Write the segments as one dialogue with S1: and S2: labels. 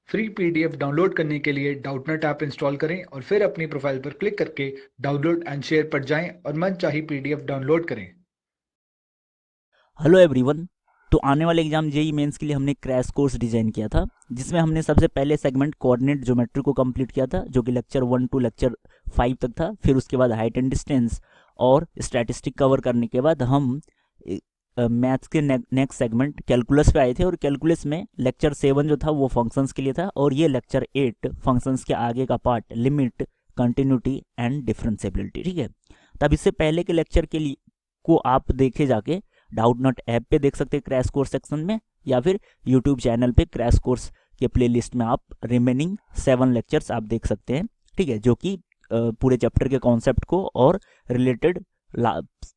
S1: Free PDF download करने के लिए डाउटनेट ऐप इंस्टॉल करें और फिर अपनी प्रोफाइल पर क्लिक करके डाउनलोड एंड शेयर पर जाएं और मनचाही पीडीएफ डाउनलोड करें।
S2: Hello everyone. तो आने वाले एग्जाम जेई मेंस के लिए हमने क्रैश कोर्स डिजाइन किया था, जिसमें हमने सबसे पहले सेगमेंट कोऑर्डिनेट ज्योमेट्री को कंप्लीट किया था, जो कि लेक्चर 1 टू लेक्चर 5 तक था। फिर उसके बाद हाइट एंड डिस्टेंस और स्टैटिस्टिक कवर करने के बाद हम मैथ्स के नेक्स्ट सेगमेंट कैलकुलस पे आए थे, और कैलकुलस में लेक्चर 7 जो था वो फंक्शंस के लिए था, और ये लेक्चर 8 फंक्शंस के आगे का part limit, continuity and differentiability. ठीक है, तब इससे पहले के लेक्चर के लिए को आप देखे जाके डाउटनॉट ऐप पे देख सकते हैं क्रैश कोर्स सेक्शन में, या फिर यूट्यूब चैनल पे क्रैश कोर्स के प्लेलिस्ट में आप रिमेनिंग 7 लेक्चर्स आप देख सकते हैं। ठीक है, जो कि पूरे चैप्टर के कॉन्सेप्ट को और रिलेटेड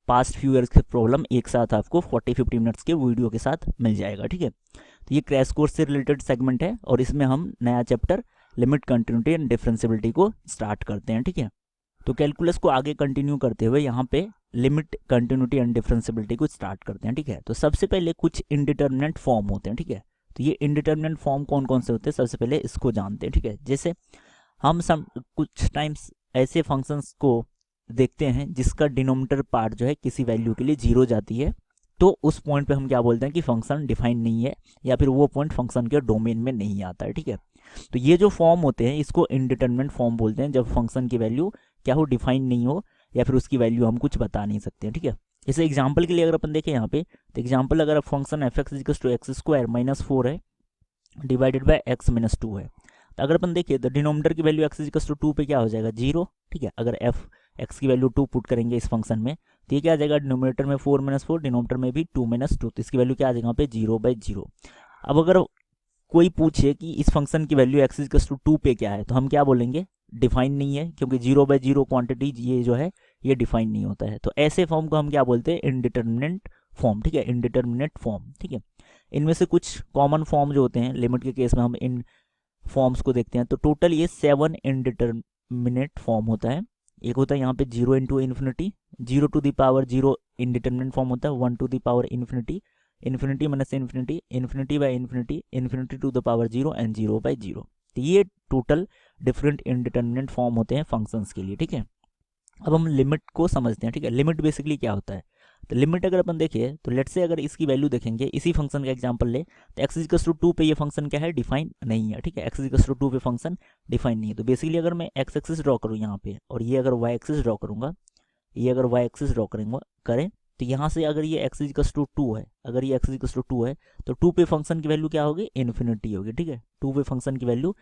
S2: पास्ट फ्यू ईयर्स के प्रॉब्लम एक साथ आपको 40-50 मिनट्स के वीडियो के साथ मिल जाएगा। ठीक है, तो ये क्रैश कोर्स से रिलेटेड सेगमेंट है, और इसमें हम नया chapter limit, continuity and differentiability को स्टार्ट करते हैं। ठीक है, तो कैलकुलस को आगे कंटिन्यू करते हुए यहाँ पे लिमिट, कंटिन्यूटी एंड डिफरेंशिएबिलिटी को स्टार्ट करते हैं। ठीक है, तो सबसे पहले कुछ इनडिटर्मिनेंट फॉर्म होते हैं। ठीक है, तो ये इनडिटर्मिनेंट फॉर्म कौन कौन से होते हैं, सबसे पहले इसको जानते हैं। ठीक है, जैसे हम कुछ टाइम्स ऐसे फंक्शंस को देखते हैं जिसका डिनोमिनेटर पार्ट जो है किसी वैल्यू के लिए 0 जाती है, तो उस पॉइंट पे हम क्या बोलते हैं कि फंक्शन डिफाइन नहीं है, या फिर वो पॉइंट फंक्शन के डोमेन में नहीं आता है। ठीक है, तो ये जो फॉर्म होते हैं इसको इनडिटर्मिनेंट फॉर्म बोलते हैं, जब फंक्शन की वैल्यू क्या हो, डिफाइन नहीं हो, या फिर उसकी वैल्यू हम कुछ बता नहीं सकते हैं। ठीक है, जैसे एग्जांपल के लिए अगर अपन देखें यहाँ पे, तो एग्जांपल अगर function F x equals to x square minus 4 है डिवाइडेड बाय एक्स माइनस 2 है, तो अगर अपन देखिए तो डिनोमिनेटर की वैल्यू एक्स इक्वल्स टू 2 पे क्या हो जाएगा, 0। ठीक है, अगर एफ एक्स की वैल्यू 2 पुट करेंगे इस फंक्शन में, तो ये क्या आ जाएगा, डिनोमिनेटर में 4 माइनस 4, डिनोमिनेटर में भी 2 माइनस 2, तो इसकी वैल्यू क्या आ जाएगा यहाँ पे 0/0। अब अगर कोई पूछे कि इस फंक्शन की वैल्यू एक्स इक्वल्स टू 2 पे क्या है, तो हम क्या बोलेंगे, डिफाइन नहीं है, क्योंकि 0/0 क्वांटिटी ये जो है ये डिफाइन नहीं होता है। तो ऐसे फॉर्म को हम क्या बोलते हैं, इनडिटर्मिनेंट फॉर्म। ठीक है, इनडिटर्मिनेट फॉर्म। ठीक है, इनमें से कुछ कॉमन फॉर्म जो होते हैं लिमिट के केस में, हम इन फॉर्म्स को देखते हैं। तो टोटल ये 7 इनडिटर्मिनेट फॉर्म होता है। एक होता है यहाँ पे 0 into infinity, 0 to the power 0 indeterminate form होता है, 1 to the power infinity, infinity minus infinity, infinity by infinity, infinity to the power 0 and 0/0। तो ये टोटल डिफरेंट इनडिटर्मिनेट फॉर्म होते हैं फंक्शंस के लिए। ठीक है, अब हम लिमिट को समझते हैं। ठीक है, लिमिट बेसिकली क्या होता है, तो लिमिट अगर अपन देखें तो लेट से अगर इसकी वैल्यू देखेंगे, इसी फंक्शन का एग्जांपल ले, तो एक्स इक्वल्स टू 2 पे ये फंक्शन क्या है, डिफाइन नहीं है। ठीक है, एक्स इक्वल्स टू 2 पे फंक्शन डिफाइन नहीं है। तो बेसिकली अगर मैं एक्स एक्सिस ड्रॉ करूँ यहाँ पे, और ये अगर वाई एक्सिस ड्रॉ करूँगा, ये अगर वाई एक्सिस ड्रॉ करें, तो यहाँ से अगर ये एक्स इक्वल्स टू 2 है, अगर ये एक्स इक्वल्स टू 2 है, तो 2 पे फंक्शन की वैल्यू क्या होगी, इन्फिनिटी होगी। ठीक है, 2 पे फंक्शन की वैल्यू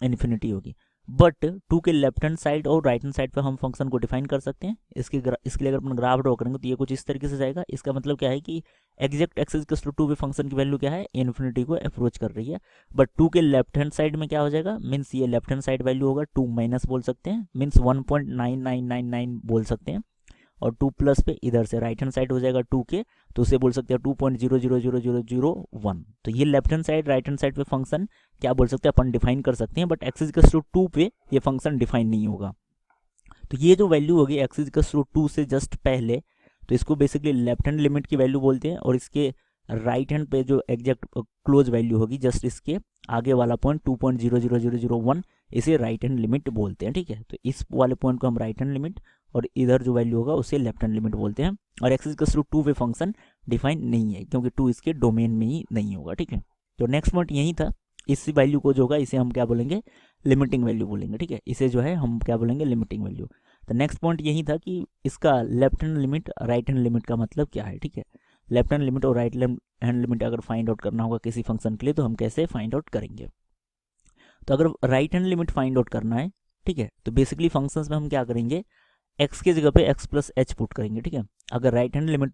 S2: इन्फिनिटी होगी। बट 2 के लेफ्ट हैंड साइड और राइट हैंड साइड पे हम फंक्शन को डिफाइन कर सकते हैं। इसके लिए अगर अपन ग्राफ ड्रॉ करेंगे तो ये कुछ इस तरीके से जाएगा। इसका मतलब क्या है कि एग्जैक्ट एक्स इक्वल्स टू 2 पे फंक्शन की वैल्यू क्या है, इन्फिनिटी को अप्रोच कर रही है। बट 2 के लेफ्ट हैंड साइड में क्या हो जाएगा, मीन्स ये लेफ्ट हैंड साइड वैल्यू होगा 2 माइनस बोल सकते हैं, मीन्स 1.9999 बोल सकते हैं, और 2 प्लस पे इधर से राइट हैंड साइड हो जाएगा 2 के, तो उसे बोल सकते हैं 2.000001। तो ये left hand side right hand side पे फंक्शन क्या बोल सकते हैं, अपन डिफाइन कर सकते हैं, बट एक्स इक्वल्स टू 2 पे ये फंक्शन डिफाइन नहीं होगा। तो ये जो वैल्यू होगी एक्स इक्वल्स टू 2 से जस्ट पहले, तो इसको बेसिकली लेफ्ट हैंड लिमिट की वैल्यू बोलते हैं, और इसके राइट हैंड पे जो एग्जैक्ट क्लोज वैल्यू होगी जस्ट इसके आगे वाला पॉइंट 2.00001, इसे राइट हैंड लिमिट बोलते हैं। ठीक है, तो इस वाले पॉइंट को हम राइट हैंड लिमिट, और इधर जो वैल्यू होगा उसे लेफ्ट हैंड लिमिट बोलते हैं। और एक्स इक्वल्स टू 2 पे फंक्शन डिफाइन नहीं है, क्योंकि 2 इसके डोमेन में ही नहीं होगा। ठीक है, तो नेक्स्ट पॉइंट यही था। इस वैल्यू को जो होगा इसे हम क्या बोलेंगे, लिमिटिंग वैल्यू बोलेंगे। ठीक है, इसे जो है हम क्या बोलेंगे, लिमिटिंग वैल्यू। तो नेक्स्ट पॉइंट यही था कि इसका left hand limit right hand limit का मतलब क्या है। ठीक है, लेफ्ट हैंड लिमिट और राइट हैंड लिमिट अगर फाइंड आउट करना होगा किसी फंक्शन के लिए, तो हम कैसे फाइंड आउट करेंगे। तो अगर right hand limit find out करना है, ठीक है, तो बेसिकली फंक्शंस में हम क्या करेंगे, एक्स की जगह पे एक्स प्लस एच पुट करेंगे। ठीक है, अगर right hand limit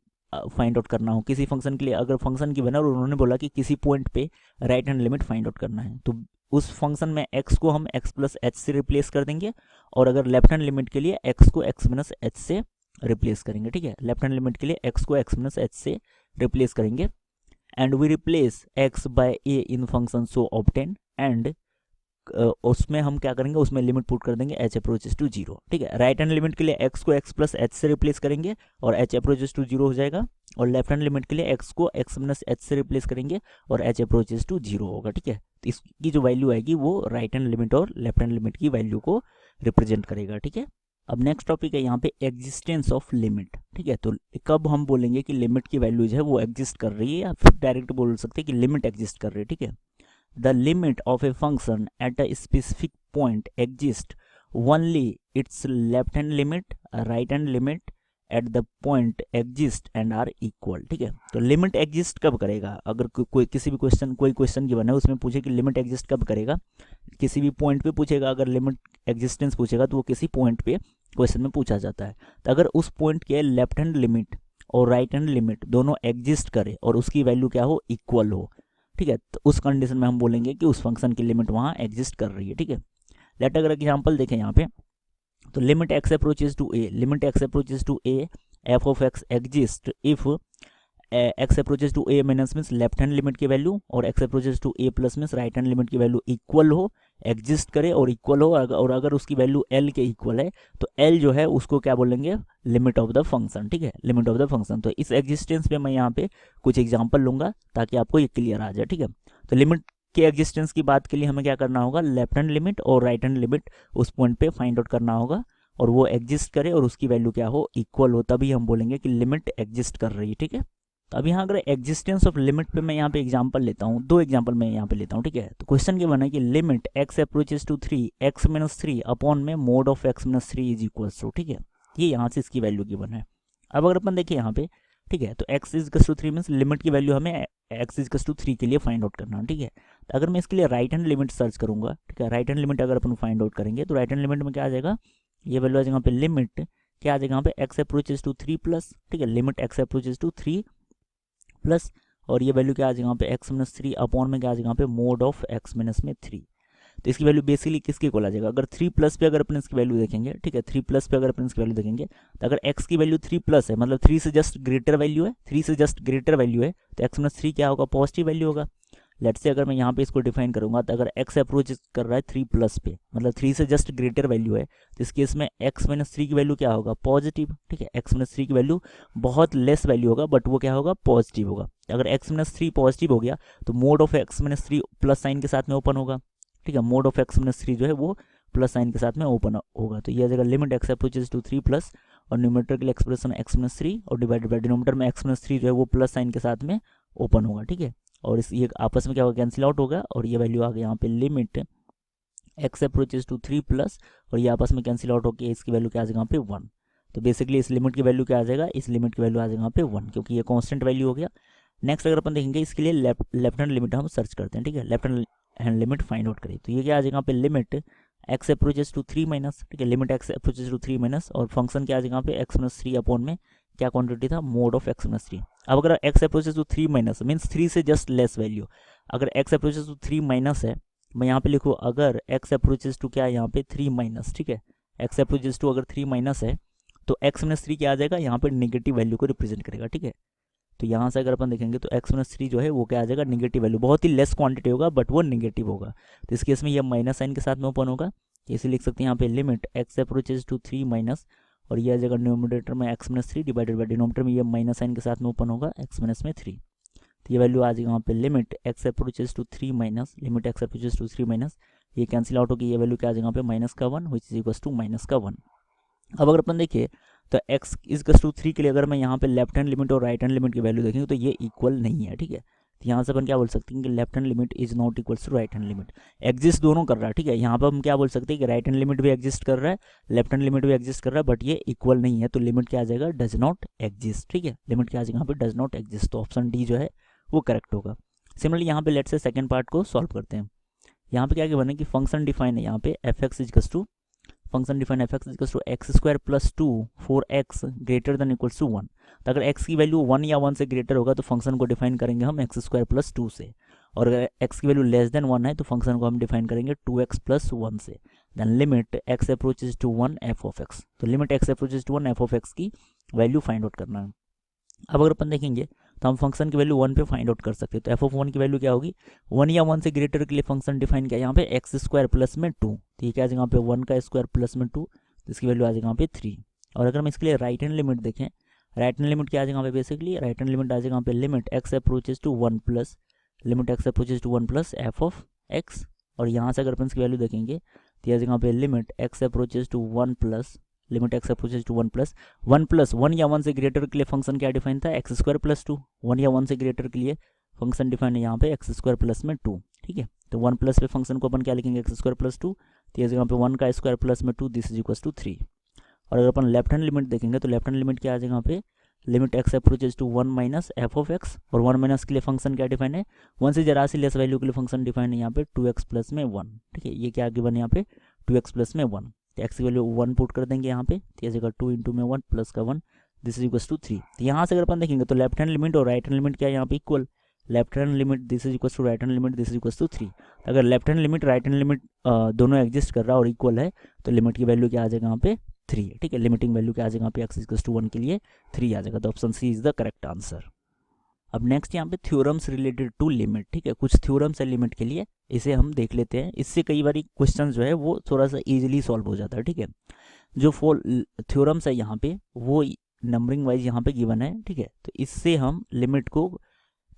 S2: find out करना हो किसी फंक्शन के लिए, अगर फंक्शन की बना और उन्होंने बोला कि किसी पॉइंट पे right hand limit find out करना है, तो उस फंक्शन में एक्स को हम एक्स प्लस एच से रिप्लेस कर देंगे, और अगर लेफ्ट हैंड लिमिट के लिए एक्स को एक्स माइनस एच से रिप्लेस करेंगे। ठीक है, लेफ्ट हैंड लिमिट के लिए एक्स को एक्स माइनस एच से रिप्लेस करेंगे, and we replace X by A in function so obtain, and उसमें हम क्या करेंगे, उसमें लिमिट पुट कर देंगे h अप्रोचेस टू 0, ठीक है। राइट हैंड लिमिट के लिए x को x प्लस h से रिप्लेस करेंगे और h अप्रोचेस टू 0 हो जाएगा, और लेफ्ट हैंड लिमिट के लिए x को x माइनस h से रिप्लेस करेंगे और h अप्रोचेस टू 0 होगा, ठीक है। तो इसकी जो वैल्यू आएगी वो राइट हैंड लिमिट और लेफ्ट हैंड लिमिट की वैल्यू को रिप्रेजेंट करेगा, ठीक है। अब नेक्स्ट टॉपिक है यहाँ पे एग्जिस्टेंस ऑफ लिमिट, ठीक है। तो कब हम बोलेंगे कि लिमिट की वैल्यू जो है वो एग्जिस्ट कर रही है, या फिर डायरेक्ट बोल सकते हैं कि लिमिट एग्जिस्ट कर रही है, ठीक है। The limit of a function at a specific point exists only its left hand limit, right hand limit at the point exist and are equal, ठीक है। तो लिमिट एग्जिस्ट कब करेगा, अगर कोई किसी भी कोई क्वेश्चन गिवन है उसमें पूछे कि लिमिट एग्जिस्ट कब करेगा, किसी भी पॉइंट पे पूछेगा, अगर लिमिट एग्जिस्टेंस पूछेगा तो वो किसी पॉइंट पे क्वेश्चन में पूछा जाता है। तो अगर उस पॉइंट के लेफ्ट हैंड लिमिट और राइट हैंड लिमिट दोनों एग्जिस्ट करे और उसकी वैल्यू क्या हो, इक्वल हो, ठीक है, तो उस कंडीशन में हम बोलेंगे कि उस फंक्शन की लिमिट वहाँ एग्जिस्ट कर रही है, ठीक है। लेट अगर एग्जांपल देखें यहाँ पे, तो limit x approaches to a, limit x approaches to a f of x exist if x approaches to a minus means left hand limit की वैल्यू और x approaches to a plus means right hand limit की value equal हो, exist करे और equal हो, और अगर उसकी वैल्यू l के इक्वल है तो l जो है उसको क्या बोलेंगे, लिमिट ऑफ द फंक्शन, ठीक है, लिमिट ऑफ द फंक्शन। तो इस एग्जिस्टेंस पे मैं यहाँ पे कुछ एग्जांपल लूंगा ताकि आपको ये क्लियर आ जाए, ठीक है। तो लिमिट के एग्जिस्टेंस की बात के लिए हमें क्या करना होगा, लेफ्ट हैंड लिमिट और राइट हैंड लिमिट उस पॉइंट पे फाइंड आउट करना होगा और वो एग्जिस्ट करे और उसकी वैल्यू क्या हो, इक्वल हो, तभी हम बोलेंगे कि लिमिट एग्जिस्ट कर रही है, ठीक है। तो अब यहाँ अगर एग्जिस्टेंस ऑफ लिमिट पे मैं यहाँ पे एग्जांपल लेता हूँ, दो एग्जांपल मैं यहाँ पे लेता हूँ, ठीक है। तो क्वेश्चन क्या बना है कि limit x approaches to 3 x minus 3 upon में mod of x minus 3 is equals to, ठीक है। ये यहाँ से इसकी वैल्यू गिवन है। अब अगर अपन देखिए यहाँ पे, ठीक है, तो x is to 3 means limit की वैल्यू हमें x इज टू 3 के लिए फाइंड आउट करना है, ठीक है। तो अगर मैं इसके लिए राइट हैंड लिमिट सर्च करूंगा, ठीक है, राइट हैंड लिमिट अगर अपन फाइंड आउट करेंगे तो राइट हैंड लिमिट में क्या आ जाएगा, ये वैल्यू आ जाएगा यहाँ पे लिमिट क्या आ जाएगा यहाँ पे x अप्रोचेस टू 3 प्लस, ठीक है, limit x approaches to 3 plus, और ये वैल्यू क्या आ जाएगा यहाँ पे x माइनस 3 अपॉन में क्या आ जाएगा यहाँ पे मोड ऑफ x माइनस में 3। तो इसकी वैल्यू बेसिकली किसके इक्वल आ जाएगा, अगर 3 प्लस पे अगर अपन इसकी वैल्यू देखेंगे, ठीक है, 3 प्लस पे अगर अपन इसकी वैल्यू देखेंगे तो अगर x की वैल्यू 3 प्लस है मतलब 3 से जस्ट ग्रेटर वैल्यू है, 3 से जस्ट ग्रेटर वैल्यू है तो x माइनस 3 क्या होगा, पॉजिटिव वैल्यू होगा। लेट्स से अगर मैं यहाँ पे इसको डिफाइन करूंगा तो अगर x अप्रोच कर रहा है 3 प्लस पे मतलब 3 से जस्ट ग्रेटर वैल्यू है तो इस केस में x माइनस 3 की वैल्यू क्या होगा, पॉजिटिव, ठीक है। x माइनस 3 की वैल्यू बहुत लेस वैल्यू होगा बट वो क्या होगा, पॉजिटिव होगा। अगर x माइनस 3 पॉजिटिव हो गया तो mode of x minus 3 plus sign के साथ में ओपन होगा, ठीक है, मोड ऑफ x माइनस 3 जो है वो प्लस साइन के साथ में ओपन होगा। तो ये आ जाएगा limit x approaches to 3 plus और न्यूमरेटर के लिए एक्सप्रेशन x माइनस 3 और डिवाइडेड बाय डिनोमिनेटर में x माइनस 3 जो है वो प्लस साइन के साथ में ओपन होगा, ठीक है। और इस ये आपस में क्या होगा, कैंसिल आउट होगा और ये वैल्यू आ गई यहाँ पे limit x approaches to 3 plus और ये आपस में कैंसिल आउट होकर इसकी वैल्यू क्या आ जाएगा यहाँ पे 1। तो बेसिकली इस लिमिट की वैल्यू क्या आ जाएगा, इस लिमिट की वैल्यू आ जाएगा यहाँ पे 1 क्योंकि ये कांस्टेंट वैल्यू हो गया। नेक्स्ट अगर अपन देखेंगे इसके लिए लेफ्ट हैंड लिमिट हम सर्च करते हैं, ठीक है, left hand limit find out करें तो ये क्या आ जाएगा यहाँ पे limit x approaches to 3 minus, ठीक है, limit x approaches to 3 minus और फंक्शन क्या आ जाएगा यहाँ पे x माइनस 3 अपॉन में क्या क्वांटिटी था, मोड ऑफ x माइनस 3। अब अगर x approaches to 3 minus means 3 से जस्ट लेस वैल्यू, अगर x अप्रोचेस टू 3 माइनस है मैं यहाँ पे लिखूँ अगर x अप्रोचेस टू क्या है यहाँ पे 3 माइनस, ठीक है, x अप्रोचेस टू अगर 3 माइनस है तो x माइनस 3 क्या आ जाएगा यहाँ पे नेगेटिव वैल्यू को रिप्रेजेंट करेगा, ठीक है। तो यहाँ से अगर अपन देखेंगे तो x माइनस 3 जो है वो क्या आ जाएगा, नेगेटिव वैल्यू, बहुत ही लेस क्वांटिटी होगा बट वो नेगेटिव होगा। तो इस केस में ये माइनस साइन के साथ में ओपन होगा, इसे लिख सकते हैं यहाँ पे limit x approaches to 3 minus और ये आ जाएगा न्यूमरेटर में x minus 3 divided by denominator में ये माइनस साइन के साथ में ओपन होगा x माइनस में 3। तो ये वैल्यू आ जाएगा यहाँ पे limit x approaches to 3 minus, limit x approaches to 3 minus, ये कैंसिल आउट होगी, ये वैल्यू क्या आ जाएगा यहाँ पे माइनस का 1 which is equals to minus का 1। अब अगर अपन देखिए तो x इज टू 3 के लिए अगर मैं यहाँ पे लेफ्ट हैंड लिमिट और राइट हैंड लिमिट की वैल्यू देखेंगे तो ये इक्वल नहीं है, ठीक है। तो यहाँ से अपन क्या बोल सकते हैं कि left hand limit is not equals to right hand limit, exist दोनों कर रहा है, ठीक है। यहाँ पर हम क्या बोल सकते हैं कि राइट हैंड लिमिट भी एग्जिस्ट कर रहा है, लेफ्ट हैंड लिमिट भी एग्जिस्ट कर रहा है बट ये इक्वल नहीं है, तो लिमिट क्या आ जाएगा, डज नॉट एग्जिस्ट, ठीक है, लिमिट क्या आ जाएगा यहाँ पे डज नॉट एग्जिस्ट। तो ऑप्शन डी जो है वो करेक्ट होगा। सिमिलरली यहाँ पे लेट से सेकंड पार्ट को सॉल्व करते हैं। यहाँ पे क्या गिवन है कि फंक्शन डिफाइन है यहाँ पे f x is to function define f x is to x square plus 2 for x greater than equals to 1। तो अगर x की वैल्यू 1 या 1 से ग्रेटर होगा तो फंक्शन को डिफाइन करेंगे हम एक्स स्क्वायर प्लस 2 से, और अगर x की वैल्यू लेस देन 1 है तो फंक्शन को हम डिफाइन करेंगे 2x प्लस 1 से। Then limit x approaches to 1 F of x, तो limit x approaches to 1 F of x की वैल्यू फाइंड आउट करना है। अब अगर अपन देखेंगे तो हम फंक्शन की वैल्यू 1 पे फाइंड आउट कर सकते हैं। तो एफ ऑफ 1 की वैल्यू क्या होगी, 1 या 1 से ग्रेटर के लिए फंक्शन डिफाइन किया यहाँ पे एक्स स्क्वायर प्लस में 2, ठीक है, आ जाएगा यहाँ पे 1 का स्क्वायर प्लस में 2, तो इसकी वैल्यू आ जाएगा यहाँ पे 3। और अगर हम इसके लिए राइट हैंड लिमिट देखें, राइट हैंड लिमिट क्या आ जाएगा यहाँ पे, बेसिकली राइट हैंड लिमिट आ जाएगा यहाँ पे limit x approaches to 1 plus limit x approaches to 1 plus F of x. और यहाँ से अगर अपन इसकी वैल्यू देखेंगे तो आ जाएगा यहाँ पे limit x approaches to 1 plus limit x approaches to 1 plus 1 या 1 से ग्रेटर के लिए फंक्शन क्या डिफाइन था, एक्स स्क्वायर प्लस 2। 1 या 1 से ग्रेटर के लिए फंक्शन डिफाइन है यहाँ पे एक्स स्क्वायर प्लस में 2, ठीक है। तो 1 प्लस पे फंक्शन को अपन क्या लिखेंगे, एक्स स्क्वायर प्लस 2, तो यहाँ पे 1 का स्क्वायर प्लस में 2, दिस इज इक्वल टू 3। और अगर अपन लेफ्ट हैंड लिमिट देखेंगे तो लेफ्ट हैंड लिमिट क्या आ जाएगा यहाँ पे, limit x approaches to 1 minus F of x. और 1 माइनस के लिए फंक्शन क्या डिफाइन है, 1 से जरा सी लेस वैल्यू के लिए फंक्शन डिफाइन है यहाँ पे 2x प्लस में 1, ठीक है। ये क्या गिवन है यहाँ पे 2x प्लस में 1, तो एक्स की वैल्यू 1 पुट कर देंगे यहाँ पे, तो जैसे 2 इंटू में 1 प्लस का 1, दिस इज इक्वल टू 3। तो यहाँ से अगर अपन देखेंगे तो लेफ्ट हैंड लिमिट और राइट हैंड लिमिट क्या है यहाँ पे equal, left hand limit this is equal to right hand limit this is equal to 3। अगर left hand limit right hand limit दोनों एग्जिस्ट कर रहा है और इक्वल है तो लिमिट की वैल्यू क्या आ जाएगा यहाँ पे 3, ठीक है। लिमिटिंग वैल्यू क्या आ जाएगा यहाँ पे एक्स इक्वल टू 1 के लिए 3 आ जाएगा, तो option C is the correct answer. अब नेक्स्ट यहाँ पे थ्योरम्स रिलेटेड टू लिमिट, ठीक है, कुछ थ्योरम्स है लिमिट के लिए, इसे हम देख लेते हैं। इससे कई बार क्वेश्चन जो है वो थोड़ा सा इजीली सॉल्व हो जाता है, ठीक है। जो थ्योरम्स है यहाँ पे वो नंबरिंग वाइज यहाँ पे गिवन है, ठीक है। तो इससे हम लिमिट को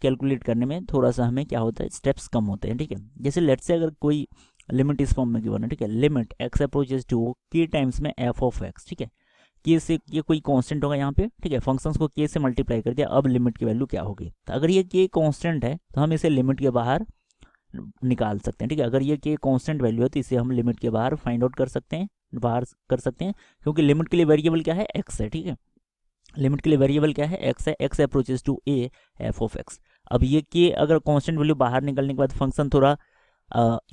S2: कैलकुलेट करने में थोड़ा सा हमें क्या होता है, स्टेप्स कम होते हैं, ठीक है। जैसे लेट्स से अगर कोई लिमिट इस फॉर्म में गिवन है, ठीक है, लिमिट एक्स अप्रोचेज टू के टाइम्स में एफ ऑफ एक्स, ठीक है, के से ये कोई कांस्टेंट होगा यहाँ पे, ठीक है, फंक्शंस को के से मल्टीप्लाई कर दिया, अब लिमिट की वैल्यू क्या होगी। तो अगर ये के कांस्टेंट है तो हम इसे लिमिट के बाहर निकाल सकते हैं, ठीक है। अगर ये के कांस्टेंट वैल्यू है तो इसे हम लिमिट के बाहर फाइंड आउट कर सकते हैं, क्योंकि लिमिट के लिए वेरिएबल क्या है, एक्स है, ठीक है। लिमिट के लिए वेरिएबल क्या है, एक्स है, x approaches to A F of x. अब ये के अगर कांस्टेंट वैल्यू बाहर निकलने के बाद फंक्शन थोड़ा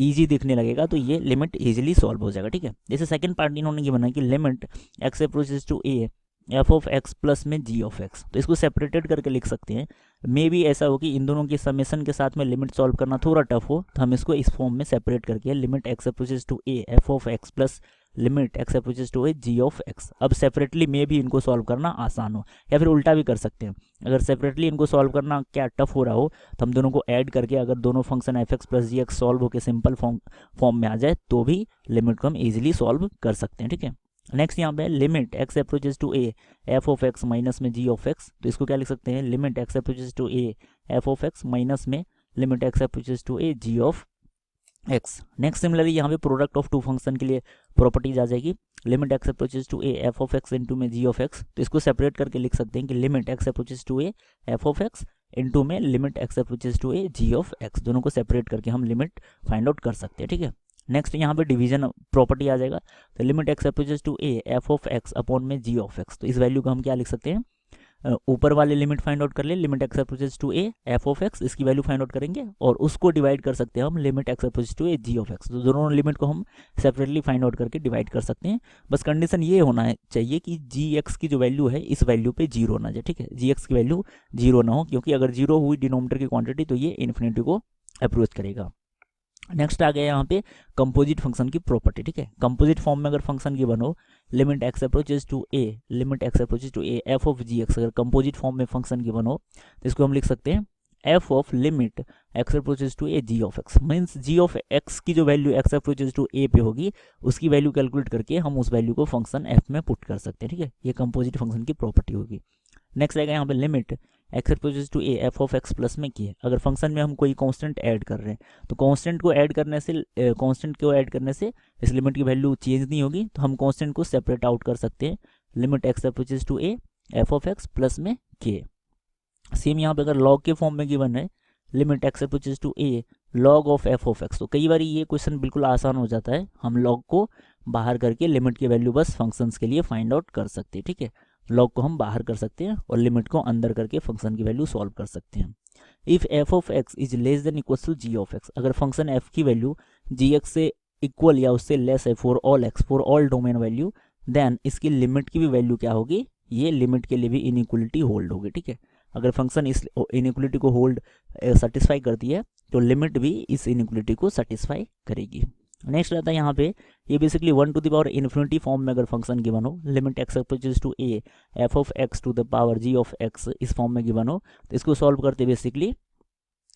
S2: ईजी दिखने लगेगा तो ये लिमिट इजीली सॉल्व हो जाएगा, ठीक है। जैसे सेकंड पार्ट इन्होंने ये बनाया कि limit x approaches to A F of x plus में जी ऑफ एक्स, तो इसको सेपरेटेड करके लिख सकते हैं। मे भी ऐसा हो कि इन दोनों की समेशन के साथ में लिमिट सॉल्व करना थोड़ा टफ हो, तो हम इसको इस फॉर्म में सेपरेट करके limit x approaches to A F of x plus limit x approaches to A ji of x. अब सेपरेटली में भी इनको सॉल्व करना आसान हो, या फिर उल्टा भी कर सकते हैं। अगर सेपरेटली इनको सॉल्व करना क्या टफ हो रहा हो तो हम दोनों को ऐड करके अगर दोनों फंक्शन एफ एक्स प्लस जी एक्स सॉल्व होकर सिंपल फॉर्म में आ जाए तो भी लिमिट को हम इजीली सॉल्व कर सकते हैं, ठीक है। नेक्स्ट यहाँ पे limit x approaches to A F of x minus में जी ऑफ एक्स, तो इसको क्या लिख सकते हैं, limit x approaches to A F of x minus में limit x approaches to A ji of X. Next similarly यहाँ पे प्रोडक्ट ऑफ टू फंक्शन के लिए प्रॉपर्टीज आ जाएगी, limit x approaches to A F of x into में जी of x, तो इसको सेपरेट करके लिख सकते हैं कि limit x approaches to A F of x into में limit x approaches to A ji of X, दोनों को सेपरेट करके हम लिमिट फाइंड आउट कर सकते हैं, ठीक है। नेक्स्ट यहाँ पे डिवीजन प्रॉपर्टी आ जाएगा, तो limit x approaches to A F of x upon में जी ऑफ एक्स, तो इस वैल्यू को हम क्या लिख सकते हैं, ऊपर वाले लिमिट फाइंड आउट कर ले, limit x approaches to A F of x, इसकी वैल्यू फाइंड आउट करेंगे और उसको डिवाइड कर सकते हैं हम limit x approaches to A ji of x, तो दोनों लिमिट को हम सेपरेटली फाइंड आउट करके डिवाइड कर सकते हैं। बस कंडीशन ये होना चाहिए कि जी एक्स की जो वैल्यू है इस वैल्यू पे जीरो होना चाहिए, ठीक है, जी एक्स की वैल्यू जीरो ना हो, क्योंकि अगर जीरो हुई डिनोमिनेटर की क्वांटिटी तो ये इन्फिनिटी को अप्रोच करेगा। नेक्स्ट आ गया यहाँ पे कंपोजिट फंक्शन की प्रॉपर्टी, ठीक है। कंपोजिट फॉर्म में अगर फंक्शन की बनो limit x approaches to A F of g x, अगर कंपोजिट फॉर्म में फंक्शन की बनो तो इसको हम लिख सकते हैं f of limit x approaches to A ji of x, means g of x की जो वैल्यू एक्स अप्रोचेज टू ए पे होगी उसकी वैल्यू कैलकुलेट करके हम उस वैल्यू को फंक्शन एफ में पुट कर सकते हैं, ठीक है। ये कंपोजिट फंक्शन की प्रॉपर्टी होगी। नेक्स्ट आएगा यहाँ पे limit x approaches to A F of x plus में की है, अगर फंक्शन में हम कोई कांस्टेंट ऐड कर रहे हैं तो कांस्टेंट को ऐड करने से इस लिमिट की वैल्यू चेंज नहीं होगी, तो हम कांस्टेंट को सेपरेट आउट कर सकते हैं, limit x approaches to A F of x plus में के। सेम यहाँ पे अगर लॉग के फॉर्म में गिवन है limit x approaches to a log of f of x, तो कई बार ये क्वेश्चन बिल्कुल आसान हो जाता है, हम लॉग को बाहर करके लिमिट की वैल्यू बस फंक्शंस के लिए फाइंड आउट कर सकते हैं, ठीक है। लॉग को हम बाहर कर सकते हैं और लिमिट को अंदर करके फंक्शन की वैल्यू सॉल्व कर सकते हैं। If f of x is less than equal to g of x, अगर फंक्शन एफ की वैल्यू जी एक्स से इक्वल या उससे लेस है for all x, for all domain value, then इसकी लिमिट की भी वैल्यू क्या होगी, ये लिमिट के लिए भी इनइक्वलिटी होल्ड होगी, ठीक है। अगर फंक्शन इस इनइक्वलिटी को होल्ड सेटिस्फाई करती है तो लिमिट भी इस इनइक्वलिटी को सेटिस्फाई करेगी। नेक्स्ट रहता है यहाँ पे, ये basically 1 to the power infinity form में अगर फंक्शन गिवन हो, limit x approaches to A F of x to the power g of x इस फॉर्म में गिवन हो, तो इसको सॉल्व करते बेसिकली